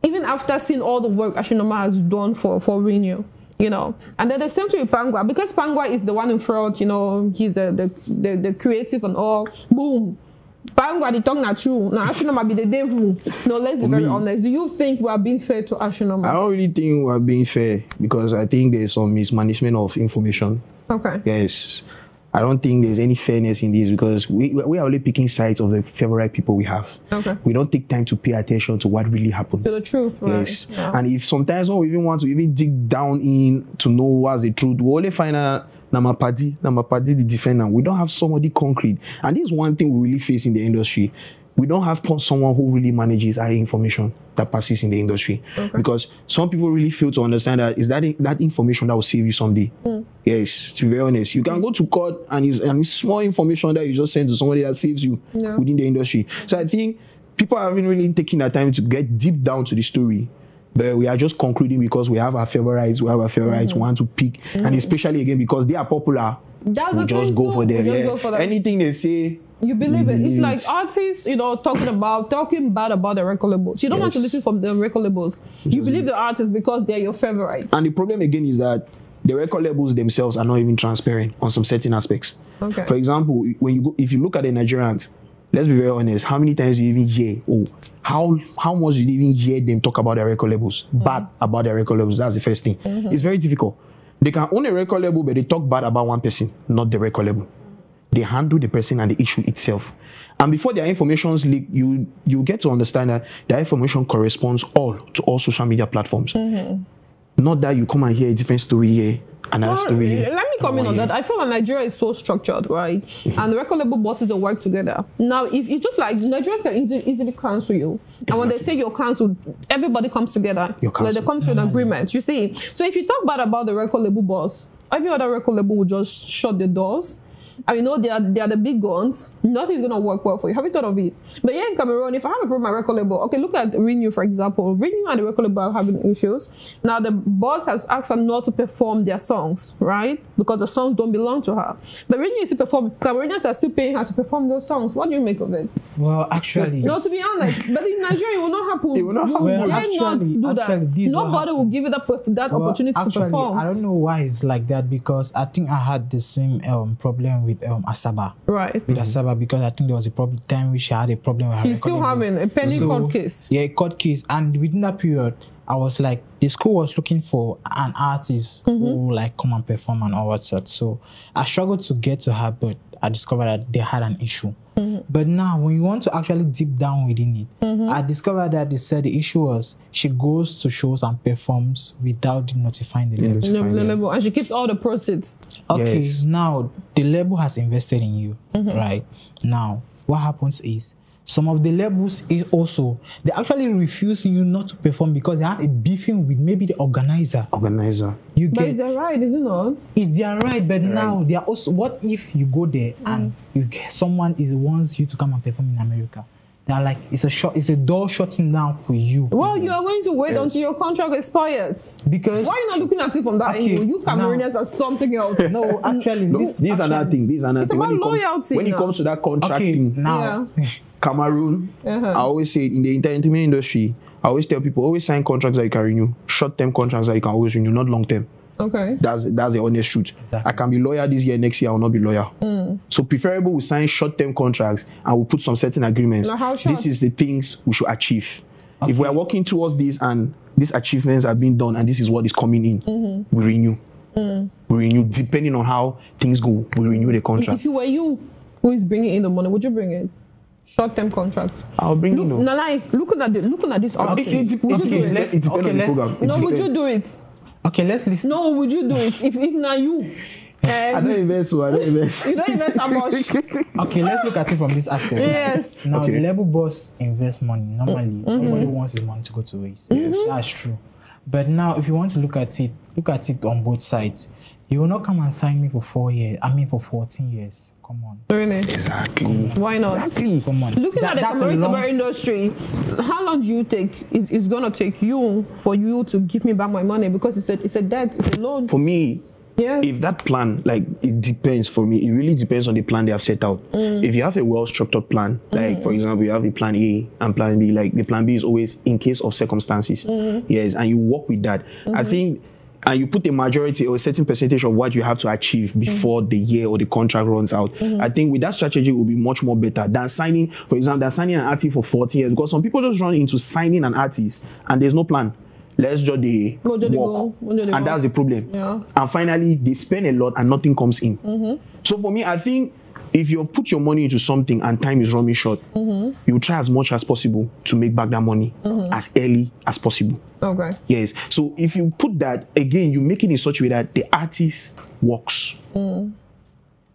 Even after seeing all the work Ashunomad has done for Renew. And then the same to Pangwa, because Pangwa is the one in front, he's the creative and all. Boom, Pangwa the tongue not true. Now Ashunomad be the devil. No, let's be very honest. Do you think we are being fair to Ashunomad? I don't really think we are being fair, because I think there's some mismanagement of information. Okay. Yes. I don't think there's any fairness in this, because we are only picking sides of the favorite people we have. Okay. We don't take time to pay attention to what really happened. To the truth, right? Yes. Yeah. And if sometimes we even want to dig down in to know what's the truth, we only find out Namapadi the defendant. We don't have somebody concrete. And this is one thing we really face in the industry. We don't have someone who really manages our information that passes in the industry. Okay. Because some people really fail to understand that is that information that will save you someday. Yes, to be very honest. You can go to court and it's small information that you just send to somebody that saves you within the industry. So I think people haven't really taken the time to get deep down to the story. But we are just concluding because we have our favorites, we want to pick. And especially again, because they are popular, we just go for them. Anything they say, you believe it. It's like artists, talking bad about the record labels. You don't want to listen from the record labels. You believe the artists because they're your favorite. And the problem again is that the record labels themselves are not even transparent on some certain aspects. Okay. For example, if you look at the Nigerians, let's be very honest, how many times do you even hear, how much do you even hear them talk about their record labels? Bad about their record labels. That's the first thing. It's very difficult. They can own a record label, but they talk bad about one person, not the record label. They handle the person and the issue itself. And before their information is leaked, you get to understand that their information corresponds to all social media platforms. Not that you come and hear a different story here, another story here. Let me comment on that. I feel like Nigeria is so structured, right? And the record label bosses don't work together. Now, if you just like, Nigerians can easily cancel you. Exactly. And when they say you're cancelled, everybody comes together. Like they come to an agreement, you see. So if you talk bad about the record label boss, every other record label will just shut the doors. I know they are the big guns. Nothing's gonna work well for you. Have you thought of it? But here in Cameroon, if I have a problem with my record label, okay, look at Renew, for example. Renew and the record label are having issues. Now the boss has asked her not to perform their songs, right? Because the songs don't belong to her. But Renew is to perform. Cameroonians are still paying her to perform those songs. What do you make of it? Well, actually, no, to be honest, but in Nigeria, it will not happen. It will not happen. Nobody will give you that opportunity to perform. I don't know why it's like that, because I think I had the same problem with Asaba. Right. With Asaba, because I think there was a problem time which she had a problem with her. He's still having a pending court case. Yeah, a court case. And within that period, I was like, the school was looking for an artist who like come and perform and all that sort. So I struggled to get to her, but I discovered that they had an issue. But now, when you want to actually deep down within it, I discovered that they said the issue was she goes to shows and performs without notifying the label. And she keeps all the proceeds. Okay, now the label has invested in you, right? Now, what happens is, some of the labels is also, they actually refuse you not to perform because they have a beefing with maybe the organizer. You but get, it's their right, isn't it? It's their right, but now they are also, what if you go there and you get, someone wants you to come and perform in America? They're like, it's a door shutting down for you. Well, you are going to wait until your contract expires. Because why are you not looking at it from that angle? You Cameroonians are something else. No, actually, this is another thing. It's about loyalty. When it comes to that contracting, now. Cameroon, I always say in the entertainment industry, I always tell people, always sign contracts that you can renew. Short-term contracts that you can always renew, not long-term. Okay. That's the honest truth. Exactly. I can be loyal this year, next year I will not be loyal. So preferable we sign short-term contracts and we put some certain agreements. Now, how short? This is the things we should achieve. Okay. If we are working towards this and these achievements are being done and this is what is coming in, we renew. We renew depending on how things go. We renew the contract. If you were you who is bringing in the money, would you bring it? Short-term contracts. I'll bring in. No, like looking at this artist. It depends on the program. No, would you do it? Okay, let's listen. No, would you do it? If not you. I don't invest, so I don't invest. You don't invest that much. Okay, let's look at it from this aspect. Yes. Now, the label boss invests money. Normally, nobody wants his money to go to waste. That's true. But now, if you want to look at it on both sides. You will not come and sign me for 4 years. I mean, for 14 years. Come on. Really? Exactly. Why not? Exactly. Come on. Looking at the commercial industry, how long do you think it's gonna take you for you to give me back my money? Because it's a debt, it's a loan. For me, yes. If that plan, like, it depends for me. It really depends on the plan they have set out. If you have a well-structured plan, like, for example, you have a plan A and plan B, like, the plan B is always in case of circumstances. Yes, and you work with that. I think, and you put a majority or a certain percentage of what you have to achieve before the year or the contract runs out. I think with that strategy, it will be much more better than signing, for example, an artist for 14 years. Because some people just run into signing an artist and there's no plan. Let's just walk. And that's the problem. Yeah. And finally, they spend a lot and nothing comes in. So for me, I think if you put your money into something and time is running short, you try as much as possible to make back that money as early as possible. Okay. Yes. So if you put that, again, you make it in such a way that the artist works.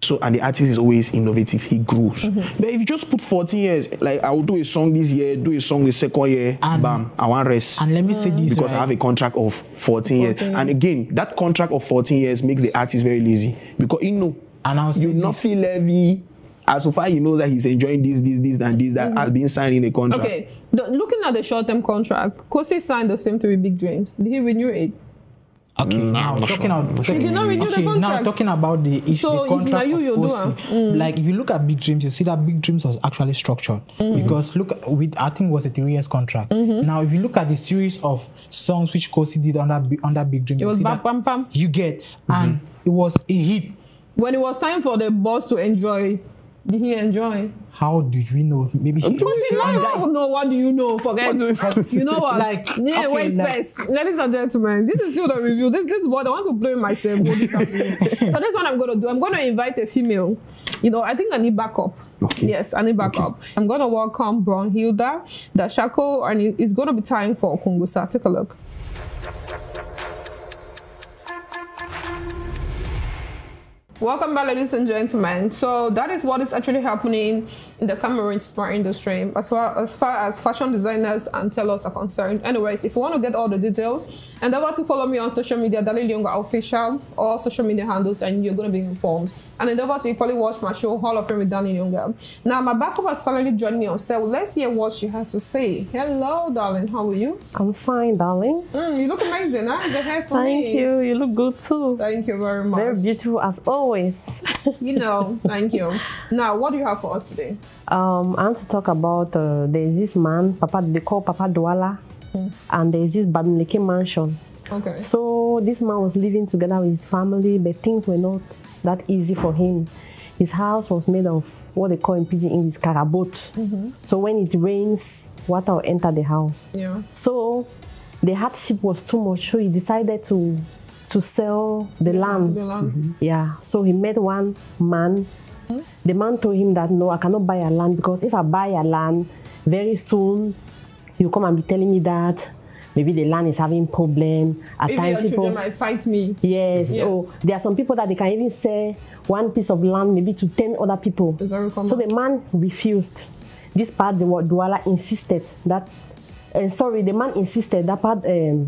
So, and the artist is always innovative, he grows. But if you just put 14 years, like I will do a song this year, do a song the second year, and bam, I want rest. And let me say this, because I have a contract of 14 years. And again, that contract of 14 years makes the artist very lazy. Because you not feel heavy. As so far you know that he's enjoying this and this that has been signed in the contract. Okay, looking at the short-term contract, Kosi signed the same 3 big dreams. Did he renew it? Okay, now talking about he did not renew the contract. Now talking about the issue, so the contract if you of Kosi. Like if you look at Big Dreams, you see that Big Dreams was actually structured because look with I think it was a 3 years contract. Now if you look at the series of songs which Kosi did under Big Dreams, it was bam bam bam. You get and it was a hit. When it was time for the boss to enjoy, did he enjoy? How did we know? Maybe he no, what do you know? Forget. You know what? Like, yeah, okay, wait first. Ladies and gentlemen, this is still the review. This is what I want to play myself this afternoon. So this one I'm going to do. I'm going to invite a female. You know, I think I need backup. Okay. Yes, I need backup. Okay. I'm going to welcome Brunhilda Dashako, and it's going to be time for Kungusa. Take a look. Welcome back, ladies and gentlemen. So that is what is actually happening in the Cameroon smart industry as far as fashion designers and tailors are concerned. Anyways, if you want to get all the details, endeavor to follow me on social media, Dali Lyonga Official, or social media handles, and you're going to be informed. And endeavor to equally watch my show, Hall of Fame with Dali Lyonga. Now, my backup has finally joined me on set. Well, let's hear what she has to say. Hello, darling. How are you? I'm fine, darling. You look amazing. Huh? The hair for me. Thank you. You look good too. Thank you very much. Very beautiful as always. You know, thank you. Now, what do you have for us today? I want to talk about there's this man, Papa, they call Papa Douala, and there's this Bamileke mansion. Okay. So this man was living together with his family, but things were not that easy for him. His house was made of what they call in Pidgin English carabot. So when it rains, water will enter the house. Yeah. So the hardship was too much, so he decided to sell the land. The land. Yeah. So he met one man. The man told him that no, I cannot buy your land, because if I buy your land, very soon you come and be telling me that maybe the land is having problem. At Maybe times your people children might fight me. Yes. Oh, there are some people that they can even sell one piece of land maybe to 10 other people. It's very common. So the man refused. This part, the word Douala insisted that. The man insisted that part. The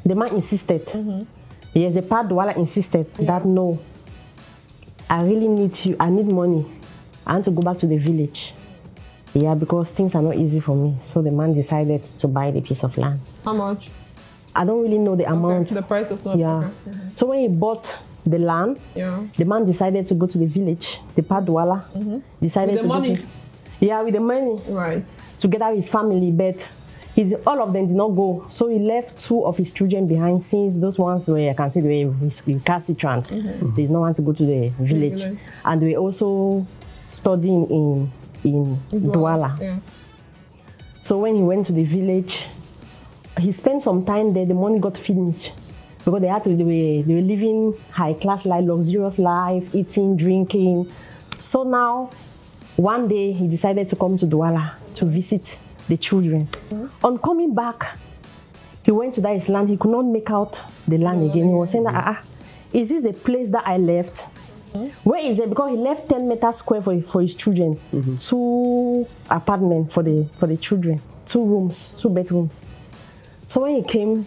man insisted. Yes, the part Douala insisted that no. I really need you. I need money. I want to go back to the village. Yeah, because things are not easy for me. So the man decided to buy the piece of land. How much? I don't really know the amount. The price was not. Yeah. Okay. So when he bought the land, the man decided to go to the village. The Padwala decided with the to money. go to. Yeah, with the money. Right. Together with his family, but all of them did not go. So he left 2 of his children behind, since those ones where I can say they were recalcitrant. There's no one to go to the village. And they were also studying in Douala. Yeah. So when he went to the village, he spent some time there. The money got finished because they were living high class life, luxurious life, eating, drinking. So now, one day he decided to come to Douala to visit the children. On coming back, he went to his land. He could not make out the land again. He was saying that, is this a place that I left? Where is it? Because he left 10 meters square for his children. 2 apartments for the children. 2 rooms, 2 bedrooms. So when he came,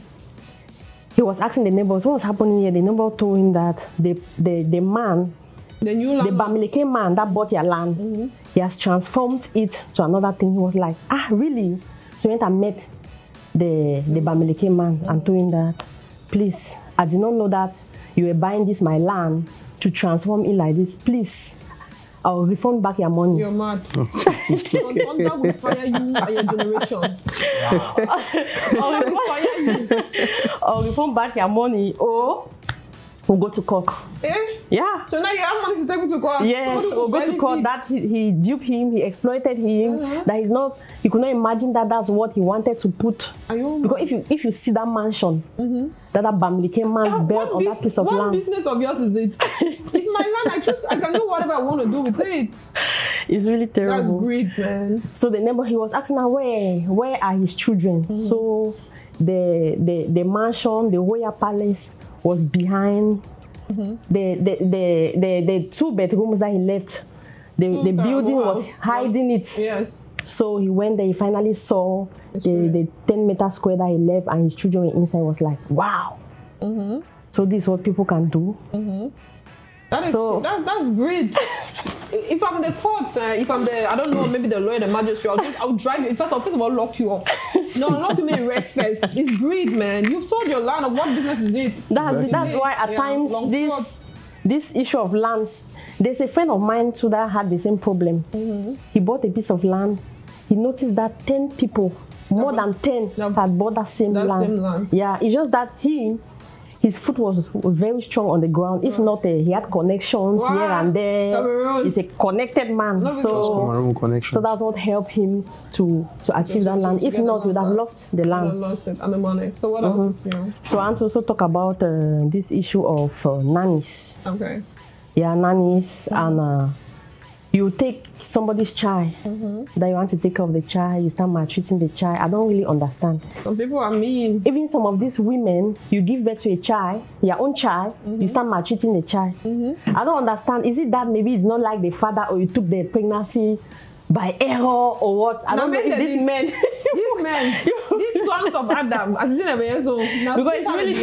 he was asking the neighbors, what was happening here? The neighbor told him that the man, the new land, the Bamileke man that bought your land, he has transformed it to another thing. He was like, really? So he went and met the Bamileke man and told him that, please, I did not know that you were buying this my land to transform it like this. Please, I'll refund back your money. You're mad. Thunder will fire you and your generation. I'll refund back your money, or we'll go to court. Yeah. So now you have money to take me to court? Yes, we'll go to court. That he duped him, he exploited him. That he could not imagine that that's what he wanted to put. Because if you see that mansion, that Bamileke man built on that piece of land. What business of yours is it? It's my land. I can do whatever I want to do with it. It's really terrible. That's great, man. So the neighbor, he was asking her where are his children. So the mansion, the royal palace, was behind the 2 bedrooms that he left. The building was hiding it. Yes. So he went there. He finally saw the 10 meter square that he left, and his children were inside. Was like, wow. So this is what people can do. That's great. If I'm the court, if I'm the, I don't know, maybe the lawyer, the magistrate, I'll drive you. First of all, lock you up. No, lock you in rest first. It's greed, man. You've sold your land. What business is it? That's why at times this issue of lands. There's a friend of mine too that had the same problem. He bought a piece of land. He noticed that 10 people, more than 10, had bought that same land. Yeah, it's just that his foot was very strong on the ground. If not, he had connections here and there. He's a connected man. So that's what helped him to achieve that land. If not, he would have lost the land. Lost it and the money. So what else is beyond? So I want to also talk about this issue of nannies. Okay. Yeah, nannies and you take somebody's child that you want to take care of the child, you start maltreating the child. I don't really understand. Some people are mean. Even some of these women, you give birth to a child, your own child, you start maltreating the child. I don't understand. Is it that maybe it's not like the father, or you took the pregnancy by error, or what? I don't know if these men, these sons of Adam, as because it's really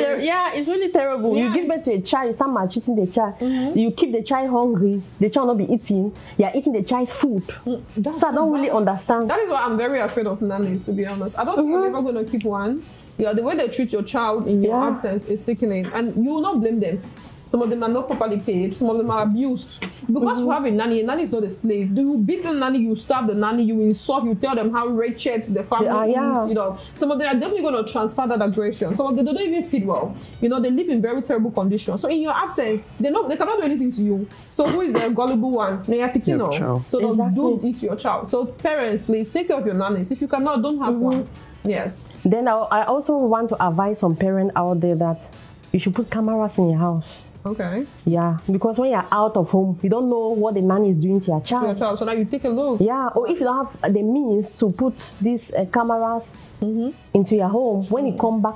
it's really terrible. You give birth to a child, you start maltreating the child. You keep the child hungry, the child will not be eating. You are eating the child's food. So I don't really understand. That is why I'm very afraid of nannies, to be honest. I don't think I'm ever going to keep one. Yeah, the way they treat your child in your absence is sickening, and you will not blame them. Some of them are not properly paid. Some of them are abused. Because you have a nanny is not a slave. You beat the nanny, you starve the nanny, you insult, you tell them how wretched the family is. You know, some of them are definitely going to transfer that aggression. Some of them don't even feed well. You know, they live in very terrible conditions. So in your absence, they cannot do anything to you. So who is the gullible one? They are picking up. So don't eat your child. So parents, please take care of your nannies. If you cannot, don't have one. Yes. Then I also want to advise some parents out there that you should put cameras in your house. Okay. Yeah, because when you're out of home, you don't know what the nanny is doing to your child. So now you take a look. Yeah, or if you don't have the means to put these cameras into your home, when you come back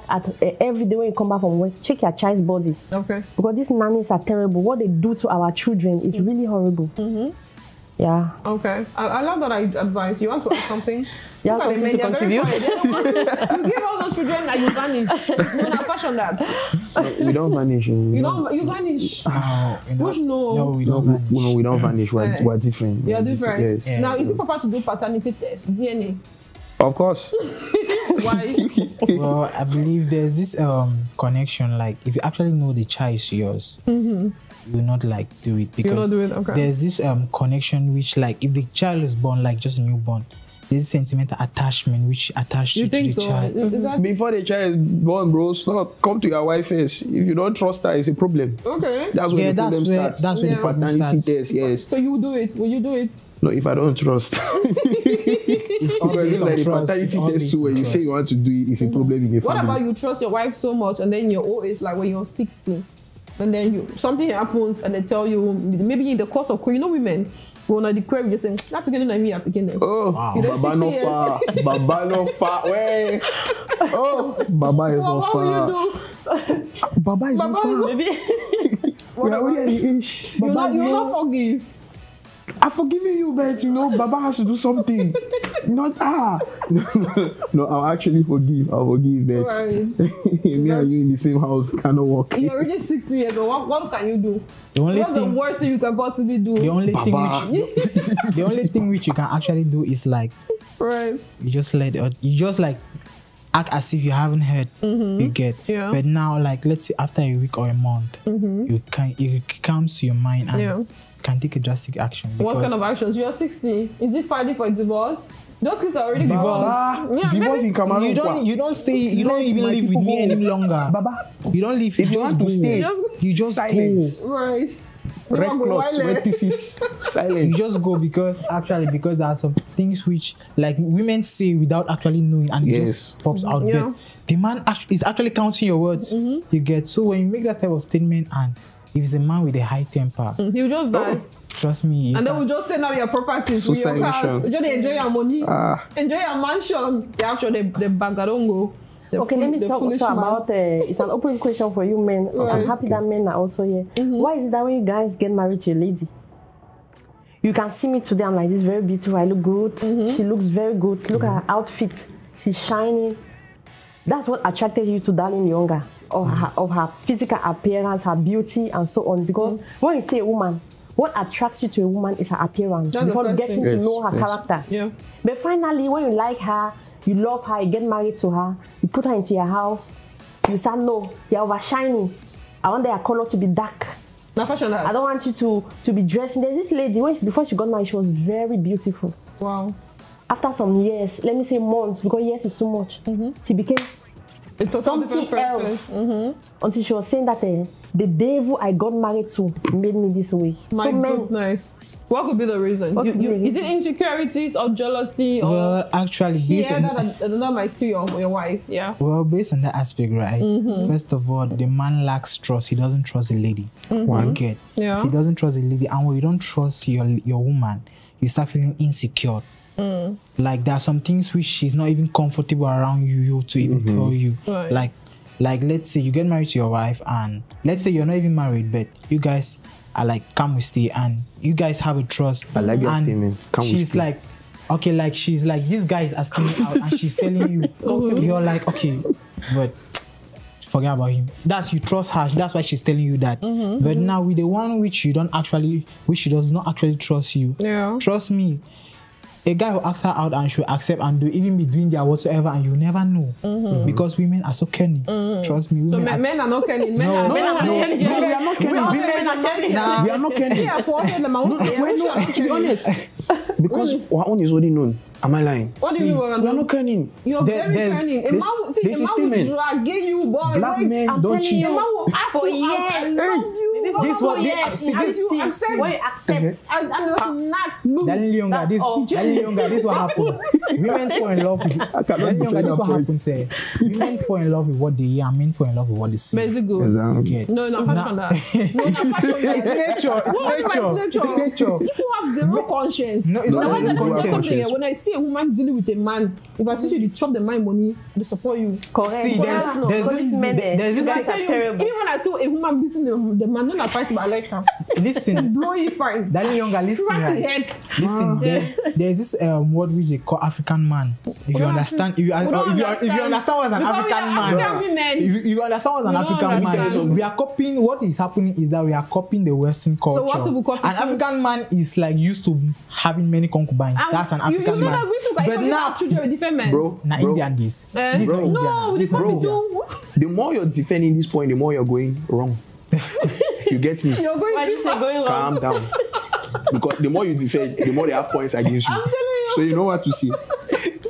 every day when you come back from work, check your child's body. Okay. Because these nannies are terrible. What they do to our children is really horrible. Yeah. Okay. I love that advice. You want to add something? Yeah, something to contribute. You give all those children and you vanish. No, not fashion that. We don't vanish. You vanish. No, we don't vanish. No, we don't vanish. We're different. We are different. Yes. Yes. Now, is it proper to do paternity test, DNA? Of course. Why? Well, I believe there's this connection. Like, if you actually know the child is yours, you will not like do it because not do it? Okay. There's this connection which, like, if the child is born like just a newborn, there's sentimental attachment which attaches you to the child. Is that... Before the child is born, bro, stop. Come to your wife first. If you don't trust her, it's a problem. Okay. That's where the problem starts. That's where the problem starts. Test, yes. So you do it? Will you do it? No, if I don't trust. It's always like the trust. paternity test too, when you say you want to do it, it's a problem in the family. What about you trust your wife so much and then your old age, like when you're 60, and then something happens and they tell you, maybe in the course of, you know, women, when I declare, you say, "Not picking on me, I'm picking them." Oh, wow. Baba no far, Baba no far. Way. Oh, Baba is on far. What will you do? Baba is on far. We are already at the age. You not forgive. I'm forgiving you, but you know, Baba has to do something. Not No, I'll actually forgive. I'll forgive, but Right. me and you in the same house cannot work. You're already 60 years old. What can you do? What's the worst thing you can possibly do? The only Baba. thing which you can actually do is like, right. you just like act as if you haven't heard. You get. Yeah. But now, like, let's say after a week or a month, it comes to your mind and can take a drastic action. What kind of actions? You're 60. Is it fighting for a divorce? Those kids are already divorced. Divorce in Cameroon. You don't stay. You don't even live with me any longer. Baba. You don't live. If you want to stay, you just silence. go. Right. Red cloths, red pieces, silence. You just go because there are some things which like women say without actually knowing, and it just pops out there. The man is actually counting your words. You get. So when you make that type of statement, and if it's a man with a high temper, he'll just die. Trust me. And then we'll just take out your properties, with your house. You just enjoy your money, enjoy your mansion. They have the bagadongo. Okay, let me talk about it's an open question for you men. I'm happy that men are also here. Why is it that when you guys get married to a lady, you can see me today, I'm like this, very beautiful, I look good, she looks very good, look at her outfit, she's shining. That's what attracted you to Darling Younger, of her physical appearance, her beauty, and so on. Because when you see a woman, what attracts you to a woman is her appearance, before getting to know her character. Yeah. But finally, when you like her, you love her, you get married to her, you put her into your house, you say, no, you're overshining. I want your color to be dark. I don't want you to be dressing. There's this lady, before she got married, she was very beautiful. Wow. After some years, let me say months, because years is too much, she became something else. Until she was saying that the devil I got married to made me this way. My goodness. What could be the reason? Is it insecurities or jealousy? Or well, actually, that might steal your wife. Yeah. Well, based on that aspect, right? First of all, the man lacks trust. He doesn't trust the lady. One get. Yeah. He doesn't trust the lady, and when you don't trust your woman, you start feeling insecure. Like there are some things which she's not even comfortable around you to even tell you. Right. Like let's say you get married to your wife, and let's say you're not even married, but you guys are like, come we stay, and you guys have a trust. I like your statement. She's like, okay, like she's like, this guy is asking me out, and she's telling you, you're like, okay, but forget about him. That's, you trust her. That's why she's telling you that. But now with the one which she does not actually trust you. Yeah. Trust me. a guy will ask her out and she'll accept and do even be doing their whatsoever, and you never know because women are so cunning. Trust me. So Women men are not cunning. Men are we are not cunning. We are not cunning. Yeah, for to be honest. Because our own is already known. Am I lying? What do you mean? We are not cunning. You're very cunning. A man will drag you, boy. Black men don't cheat. A man will ask For you out, I years. love you. This what they see. And you accept. When you accept. And not move. Darling Younger, this what happens. Women fall in love with Darling Younger, this what happens. Women fall in love with what they hear, and men fall in love with what they see. Basically good. Exactly. No, not fashion that. No, not fashion that. It's nature. People have zero conscience. No, it's not zero conscience. When I see a woman dealing with a man, if I see you chop the man money, they support you. Correct. See, there's this I tell you, even when I see a woman beating the man, not a fight, but I like her. Listen, Blow you fine. Darling Younger, listen, right? Listen, there's this word which they call African man. If you understand, if you understand what's an African man, if you understand what's an African man, so we are copying. What is happening is that we are copying the Western culture. So what do we copy? An African man is like used to having many concubines. That's an African man. But now, children with different men. Bro, Indian this. No, this what we do. The more you're defending this point, the more you're going wrong. You get me? You're going going Calm down. Because the more you defend, the more they have points against you. I'm telling you. So you know what to say.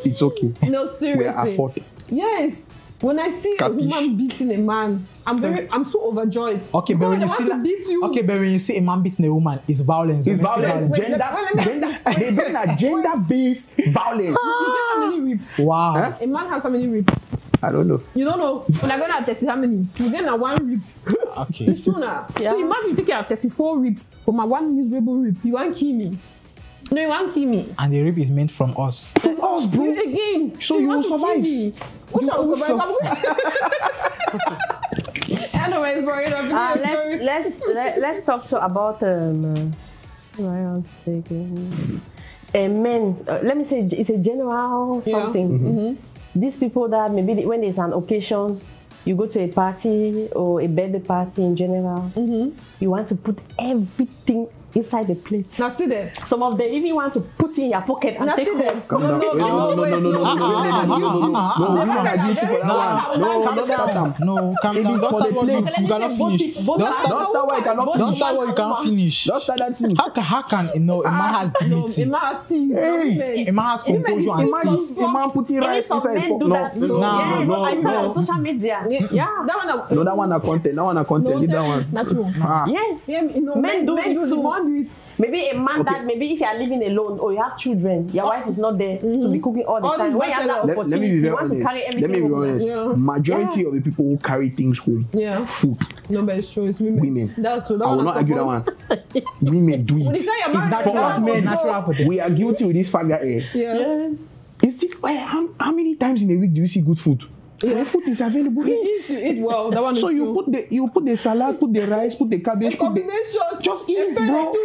It's okay. No, We are seriously. afforded. Yes. When I see a woman beating a man, I'm so overjoyed. Okay, but when you see okay, but when you see a man beating a woman, it's violence. It's violence. Gender-based violence. How many rips? Wow. Huh? A man has how many rips? I don't know. You don't know. When I go at 30, how many? You get a 1 rip. Okay. It's true now. Yeah. So imagine you take care of 34 rips for my 1 miserable rip. You won't kill me. No, you won't kill me. And the rip is meant from us. From us, bro. Again. So you will survive. What shall I survive? Anyways, bro, let's talk about what do I want to say again? Men. Let me say it's a general something. These people that maybe when there's an occasion, you go to a party or a birthday party in general, you want to put everything inside the plate. Now still there. Some of them even want to put in your pocket and take home. Calm down. No, calm down. Don't start what you cannot finish. Don't start what you can't finish. Don't start that thing. How can a man has dignity? A man has things. A man has composure and things. A man putting rice inside his pocket. No, I saw on social media. Yeah. That one are content. Leave that one. Natural. Yes. Men do it too. Maybe a man that maybe if you are living alone or you have children, your wife is not there to be cooking all the time. When you have that opportunity, you want to carry everything. Let me be honest. Majority of the people who carry things home, food. No, but it's true. It's women. That's true. I will not argue that one. Women do it. It's not For us men, natural for them. We are guilty with this fact that it's how many times in a week do you see good food? The food is available. Eat well. That one is so true. you put the salad, put the rice, put the cabbage, just eat, bro.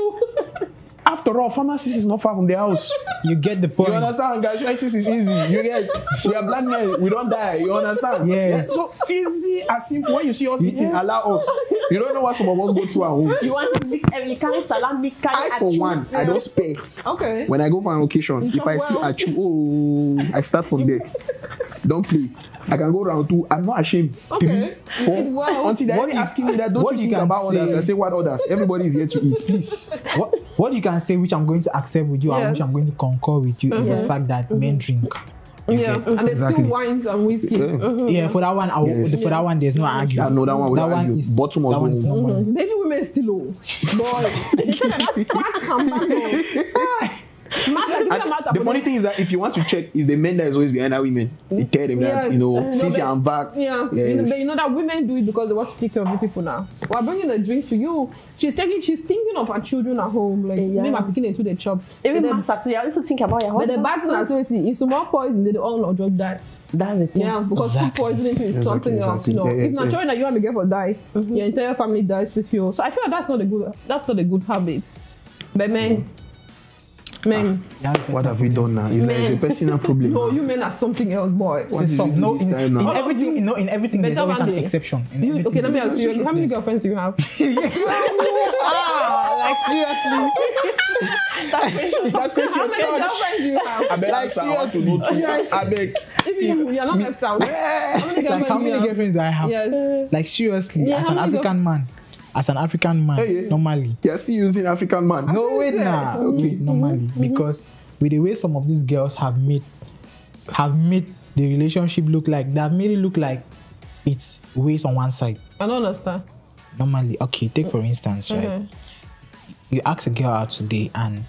After all, pharmacy is not far from the house. You get the point. You understand? Gastritis is easy. You get. We are black men. We don't die. You understand? Yes. So easy as simple. When you see us eating, allow us. You don't know what some of us go through at home. You want to mix every carry salad, mix carry. I for one, I don't spare. Okay. When I go for an occasion, if I see achu, I start from there. Don't play. I can go round 2. I'm not ashamed. Okay. 3, 4. Until they're asking me that, don't you think about others? I say, what others? Everybody is here to eat, please. What you can say, which I'm going to accept with you and which I'm going to concur with you, is the fact that men drink. Yeah, and there's still wines and whiskeys. Yeah, for that one, for that one, there's no argument. No, that one would argue. Bottom of is no money. Maybe women still low. Boy, they said that fat hamburger. The funny thing is that if you want to check, it's the men that is always behind our women. They tell them that, since I'm back. Yeah, but you know that women do it because they want to take care of the people now. We're bringing the drinks to you. She's thinking of her children at home. Like, maybe I'm picking into the chop. Even I also think about your husband. But the bad thing is, if someone poison, they all not just die. That's the thing. Yeah, because food poisoning is something else. You know, if not children that you want to get for die, your entire family dies with you. So I feel like that's not a good habit. But man, Men. What have we done now? It's a personal problem. No, you men are something else, boy. Say some. No, in everything, in everything, there's always an Monday. exception. Okay, let me ask you. How many girlfriends do you have? Like seriously. That question. How many girlfriends do you have? I beg, Like, seriously. Yes. I beg. If you're not left out. How many Like how many girlfriends girlfriends do I have? Yes. Like seriously, Yeah, as how an many African man. As an African man, Hey, yeah. normally. You're still using African man. No, wait say. now. Okay, normally. Because with the way some of these girls have made the relationship look like, they have made it look like it's ways on one side. I don't understand. Normally, okay, take for instance, right? You ask a girl out today and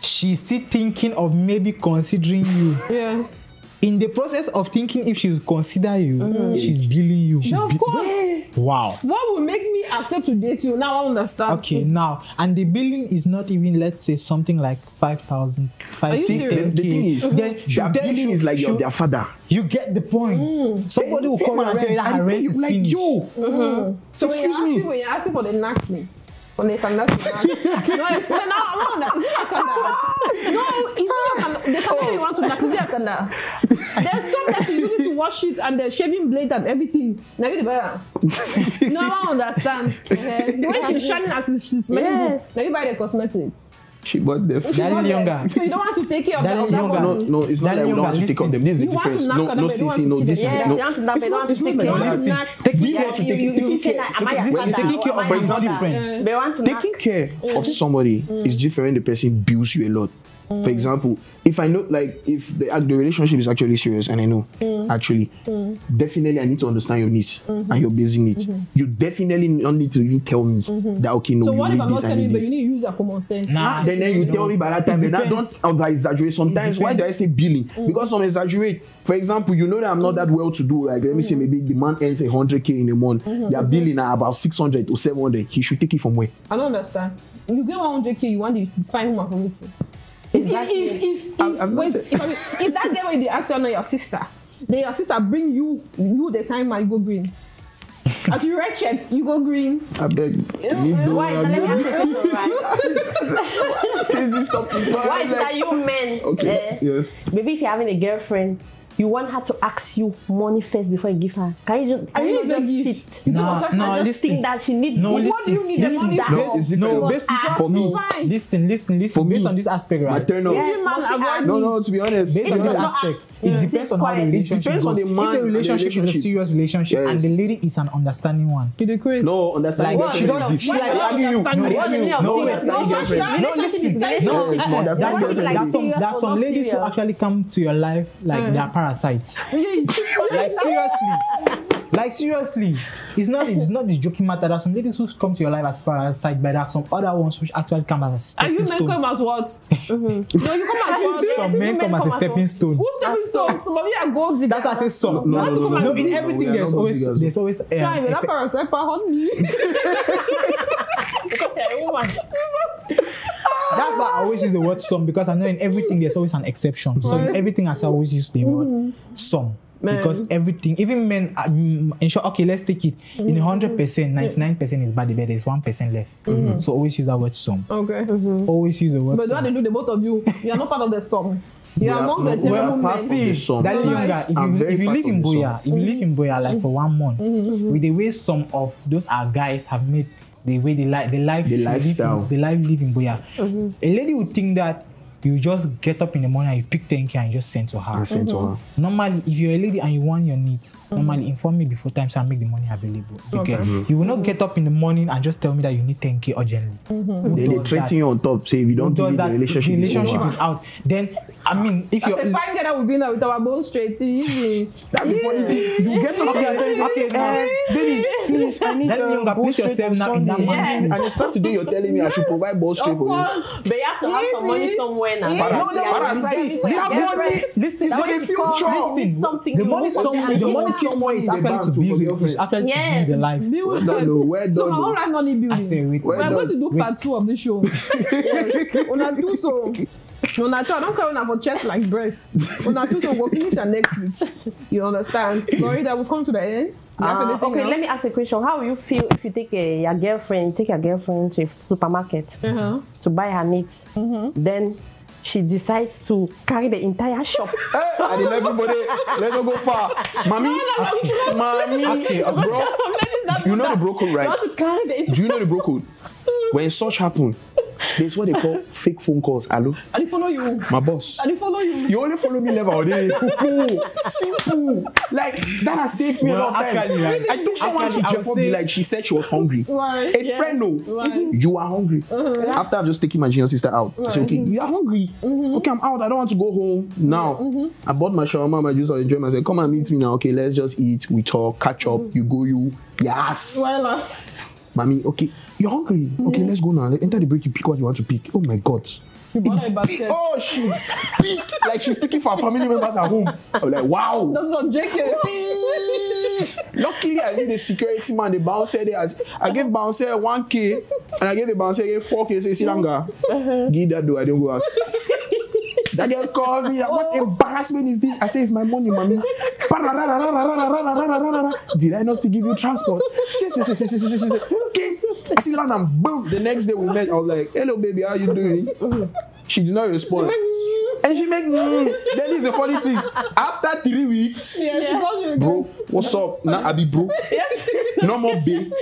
she's still thinking of maybe considering you. Yes. In the process of thinking if she will consider you, she's billing you. She's No, of course. Wow. What will make me accept to date you? Now I understand. Okay, now, and the billing is not even, let's say, something like 5,000, Are you serious? The thing is, then their billing is like their father. you get the point. Somebody will call you and tell you that her rent is like, finished. yo. So Excuse me. when you're asking for the napkin, when they can no, explain now. I want that. Is it a kanda? No, is it a kanda? The kanda you want to knock, is it a kanda? There's some that she uses to wash it and the shaving blade and everything. Now you the better. No, I don't understand. The way she's shining as she's smelling good. Now you buy the cosmetic. She bought them. Darling younger. So you don't want to take care of Darling that younger. one? No, it's not like we don't want to take care of them. This is the You want to difference. knock No, on no, them, but see, you no, want to this is feed them. no. Yes, you want to knock, It's but you not. want It's to not take like care that. of Snack. Taking care, You say that, am I your father? taking care Am I of your is father? different. They want to knock. Taking care of somebody is different. The person builds you a lot. For example, if I know, like, if the relationship is actually serious, and I know, actually, definitely I need to understand your needs and your basic needs. You definitely don't need to even tell me that, okay, no, So you what if I'm need not this, I telling you, need but you this. need to use your common sense? Nah. Then you tell me by that time, then I depends. don't over-exaggerate. Sometimes, why do I say billing? Because some exaggerate. For example, you know that I'm not that well to do. Like, let me say, maybe the man earns 100K in a month. Their billing are about 600 to 700. He should take it from where? I don't understand. You get 100K, you want to find him from it. Exactly. If that girl when they ask you not your sister, then your sister bring you the time you go green. As you wretched, you go green. I beg. Why is that? Let me ask you a question, right? Change this topic. Why is that you men? Okay. Yes. Maybe if you're having a girlfriend, you want her to ask you money first before you give her. Can you just, I really not don't just give. sit? You No, don't just no, not just listen. Think that she needs. No, What do you need the money that? for? No, it's different. No, Based ask for me. Fine. Listen. For Based me, on this aspect, my right? turn off. Yes, man, but she avoid asked. No, to be honest. Based on It this does not aspect, ask. it depends on how the It relationship depends on goes. the man If the and the relationship is a relationship. serious relationship and Yes. the lady is an understanding one, You decrease. No, understand. like she doesn't, she Why like do you argue you. understand No, me? What do you mean of no, serious? no, Relationship no, relationship is listen. relationship. No, it's not. That's That's not something like different. serious There's or some not ladies who serious. actually come to your life like they are parasites. Like seriously. Like seriously, it's not the joking matter. There's some ladies who come to your life as parasites, but there are some other ones which actually come as a Are stepping you men stone. come as what? No, you come as what? Some men come as a stepping stone. Who's stepping stone? Some of you are gold diggers. That's why I say some. No, no, no, No, in no, everything we are there's not always gold diggers. Try me, that parasite on me. Because you're a woman. That's why I always use the word some, because I know in everything there's always an exception. So in everything I always use the word some. Man. Because everything, even men, in short, okay, let's take it. In 100%, 99% is bad, but there's 1% left. So always use that word some. Okay. Always use the word But some. what they do, the both of you, you are not part of the sum. You are among the we are terrible part men. of the sum. That younger, I'm very if you part live of in the Boya, sum. if you live in Boya like for 1 month, with the way some of those our guys have made the way they like the lifestyle. the life live in Boya, a lady would think that you just get up in the morning and you pick 10K and you just send to her. I sent to her. Normally, if you're a lady and you want your needs, normally inform me before time so I make the money available. Okay. You will not get up in the morning and just tell me that you need 10K urgently. Who Then they does threaten that? you on top. Say if you don't Who give does it, the that? relationship is is over. out. Then, I mean, if As you're a fine girl that will be there with our bones straight, easy. That's the funny thing. You get up there. okay, now, Baby, please, I need let me younger, place yourself now in that man's And it's Saturday, you're telling me I should provide ball straight Of for you. course. But you have to have some money somewhere now. Yeah. Parasite. For They your have girlfriend. money. Listen, It's for the future. Need something the to money move on somewhere, and the give money her. somewhere is in the actually bank to to build, your is actually to Yes. build the life. Be with Well them. done, well So my done. whole life money building. I say, wait, We're Well going to do wait. part 2 of the show. Yes. Una do so. Una do. I don't care una for chest like breast. Una do so. We'll finish that next week. You understand? Sorry that we've come to the end. You have anything Okay, else? let me ask a question. How will you feel if you take your girlfriend to a supermarket to buy her needs? Then she decides to carry the entire shop. I did everybody. Let's not go far. Mommy, bro. You know the bro code, right? Do you know the bro code? When such happen, there's what they call fake phone calls. Hello? I didn't follow you. My boss. I didn't follow you. You only follow me level all day. Simple. Like, that has saved me a lot of times. Right. I took someone to Jeff like she said she was hungry. Right. A friend, no. Right. You are hungry. After I've just taken my junior sister out. I say, okay, you are hungry. Okay, I'm out. I don't want to go home now. I bought my shawarma, my juice, I enjoy myself. Come and meet me now. Okay, let's just eat. We talk, catch up. You go, you. Yes. Voila. Mommy, okay, you're hungry. Okay, let's go now. Enter the break, you pick what you want to pick. Oh my God. Oh shit. Pick. Like she's picking for her family members at home. I'm like, wow. That's not JK. Luckily, I knew the security man, the bouncer there. I gave bouncer 1K and I gave the bouncer 4K. Say, Silanga, give that though, I don't go ask. That girl called me, like, what embarrassment is this? I say, it's my money, mommy. Did I not still give you transport? Okay. I see land and boom. The next day we met, I was like, hello baby, how you doing? She did not respond. And she make then is the funny thing. After 3 weeks, She called you again. bro, what's up? Now I be bro. No more babe,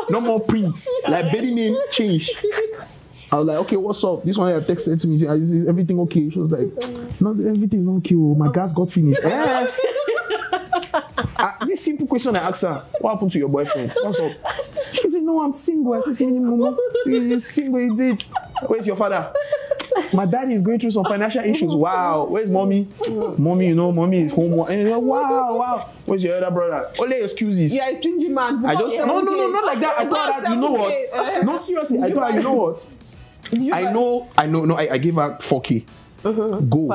no more prince. Like baby name changed. I was like, okay, what's up? This one I texted to me, is everything okay? She was like, no, everything is okay. My gas got finished. This simple question I asked her, what happened to your boyfriend? What's up? She said, no, I'm single. I said, Mama, you're single, you did. Where's your father? My daddy is going through some financial issues. Wow. Where's mommy? Mommy, you know, mommy is home. And you're like, wow. Where's your other brother? Only excuses. Yeah, a stingy man. I just, no, not like that. I thought that, you know what? No, seriously, I thought, you know what? I gave her 4K. Go.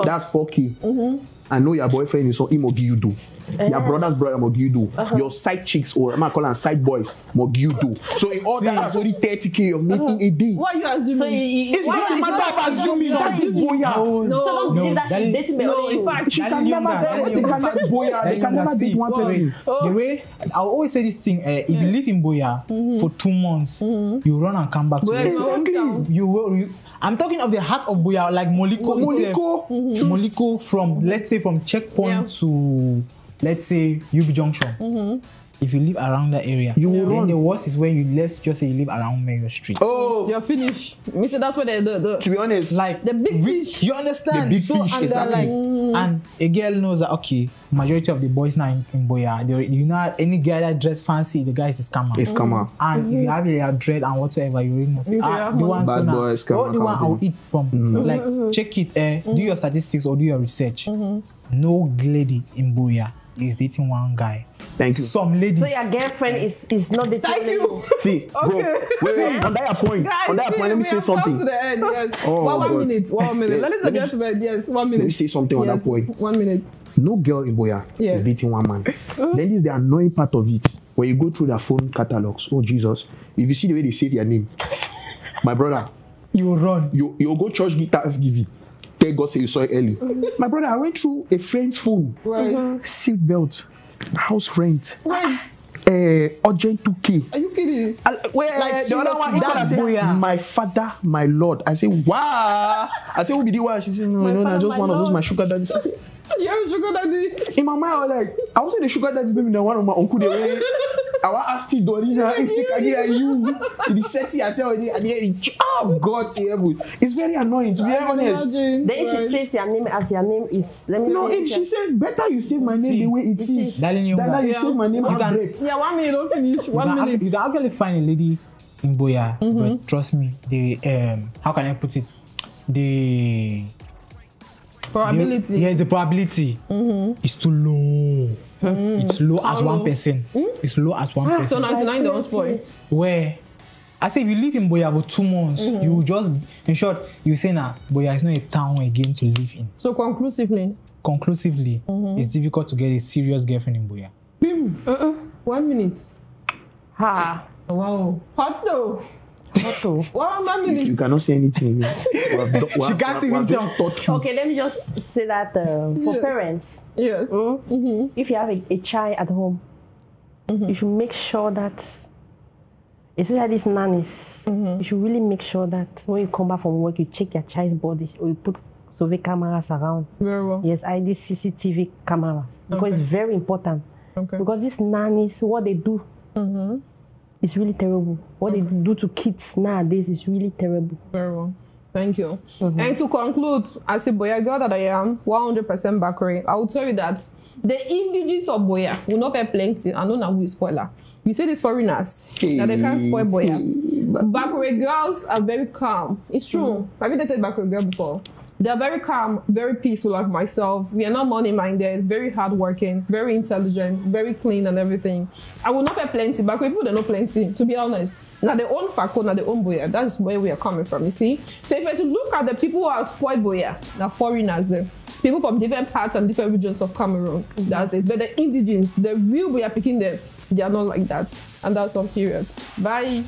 That's 4K. I know your boyfriend is so him you do. Your brother's brother you do. Your side chicks or I'm call them side boys you do. So in all that's only 30K you're making a day. What are you assuming? So it's not a matter of assuming that is boya. So don't believe that she's dating me. No, in fact, She can never boya. They can never date one person. The way I always say this thing, if you live in Boya for 2 months, you run and come back to it. Exactly. You will. I'm talking of the heart of Boya, like Moliko. Moliko from, let's say, from checkpoint to, let's say, UB Junction. If you live around that area, you will run. The worst is when you, let's just say, you live around Mayor Street. Oh, you're finished. So that's where the to be honest, like the big fish. You understand? The big so fish, and exactly. like, and a girl knows that okay, majority of the boys now in Boya, you know, any guy that dress fancy, the guy is a scammer. It's scammer. And if you have a dread and whatsoever, you really know. Say, the one bad boy, scammer. The one I'll eat from. Like check it, do your statistics or do your research. No lady in Boya is dating one guy. Thank you. Some ladies. So your girlfriend is not dating. Thank you. See, bro. Wait. On that point. Guys, let me say something. To the end, yes. Oh, one minute. Let Ladies and gentlemen, yes, 1 minute. Let me say something on that point. 1 minute. No girl in Boya is dating one man. Then this is the annoying part of it. When you go through their phone catalogs, oh Jesus, if you see the way they save your name, my brother, you will run. You go church guitars give it. Thank God say you saw it early. My brother, I went through a friend's phone. Right. Seat belt, house rent. Right. Urgent 2K. Are you kidding? Like the other one, that's Boya. My father, my Lord. I say, wow. I say, who be the one? She said, no, just one of those my sugar daddies. You're a sugar daddy. In my mind, I was like, I was in the sugar daddy's baby, one of my uncle. They were, I was asking Dorina, if they can get you. The sexy, I said, oh God, it's very annoying, to be honest. Then if she saves your name as your name is, let me no, if she says, better you save my name the way it is. Than you save my name and break. Yeah, 1 minute, don't finish. 1 minute. You can actually find a lady in Boya, but trust me, the how can I put it? The probability. The probability is too low. It's low as 1%. It's low as 1%. So 99 don't spoil. Where I say if you live in Boya for 2 months, you just, in short, you say now Boya is not a town again to live in. So conclusively, it's difficult to get a serious girlfriend in Boya. Bim. 1 minute. Ha. Wow. Hot though. 1 minute. You cannot say anything. She can't even tell. Okay, let me just say that for parents, Yes. if you have a child at home, you should make sure that especially these nannies, you should really make sure that when you come back from work, you check your child's body or you put survey cameras around. Very well. Yes, I did CCTV cameras because it's very important. Okay. Because these nannies, what they do is really terrible. What they do to kids nowadays is really terrible. Very well. Thank you. And to conclude, as a Boya girl that I am, 100% Bakure, I will tell you that the indigenous of Boya will not pay plenty. I know now we spoiler. You say these foreigners that they can't spoil Boya. Bakure girls are very calm. It's true. Have you dated Bakure girl before? They are very calm, very peaceful like myself. We are not money-minded, very hardworking, very intelligent, very clean and everything. I will not pay plenty, but people they know plenty, to be honest. Now their own Fako, now their own Boya. That's where we are coming from, you see? So if you were to look at the people who are spoiled Boya, now foreigners, people from different parts and different regions of Cameroon, that's it. But the indigenous, the real Boya picking them, they are not like that. And that's all period. Bye.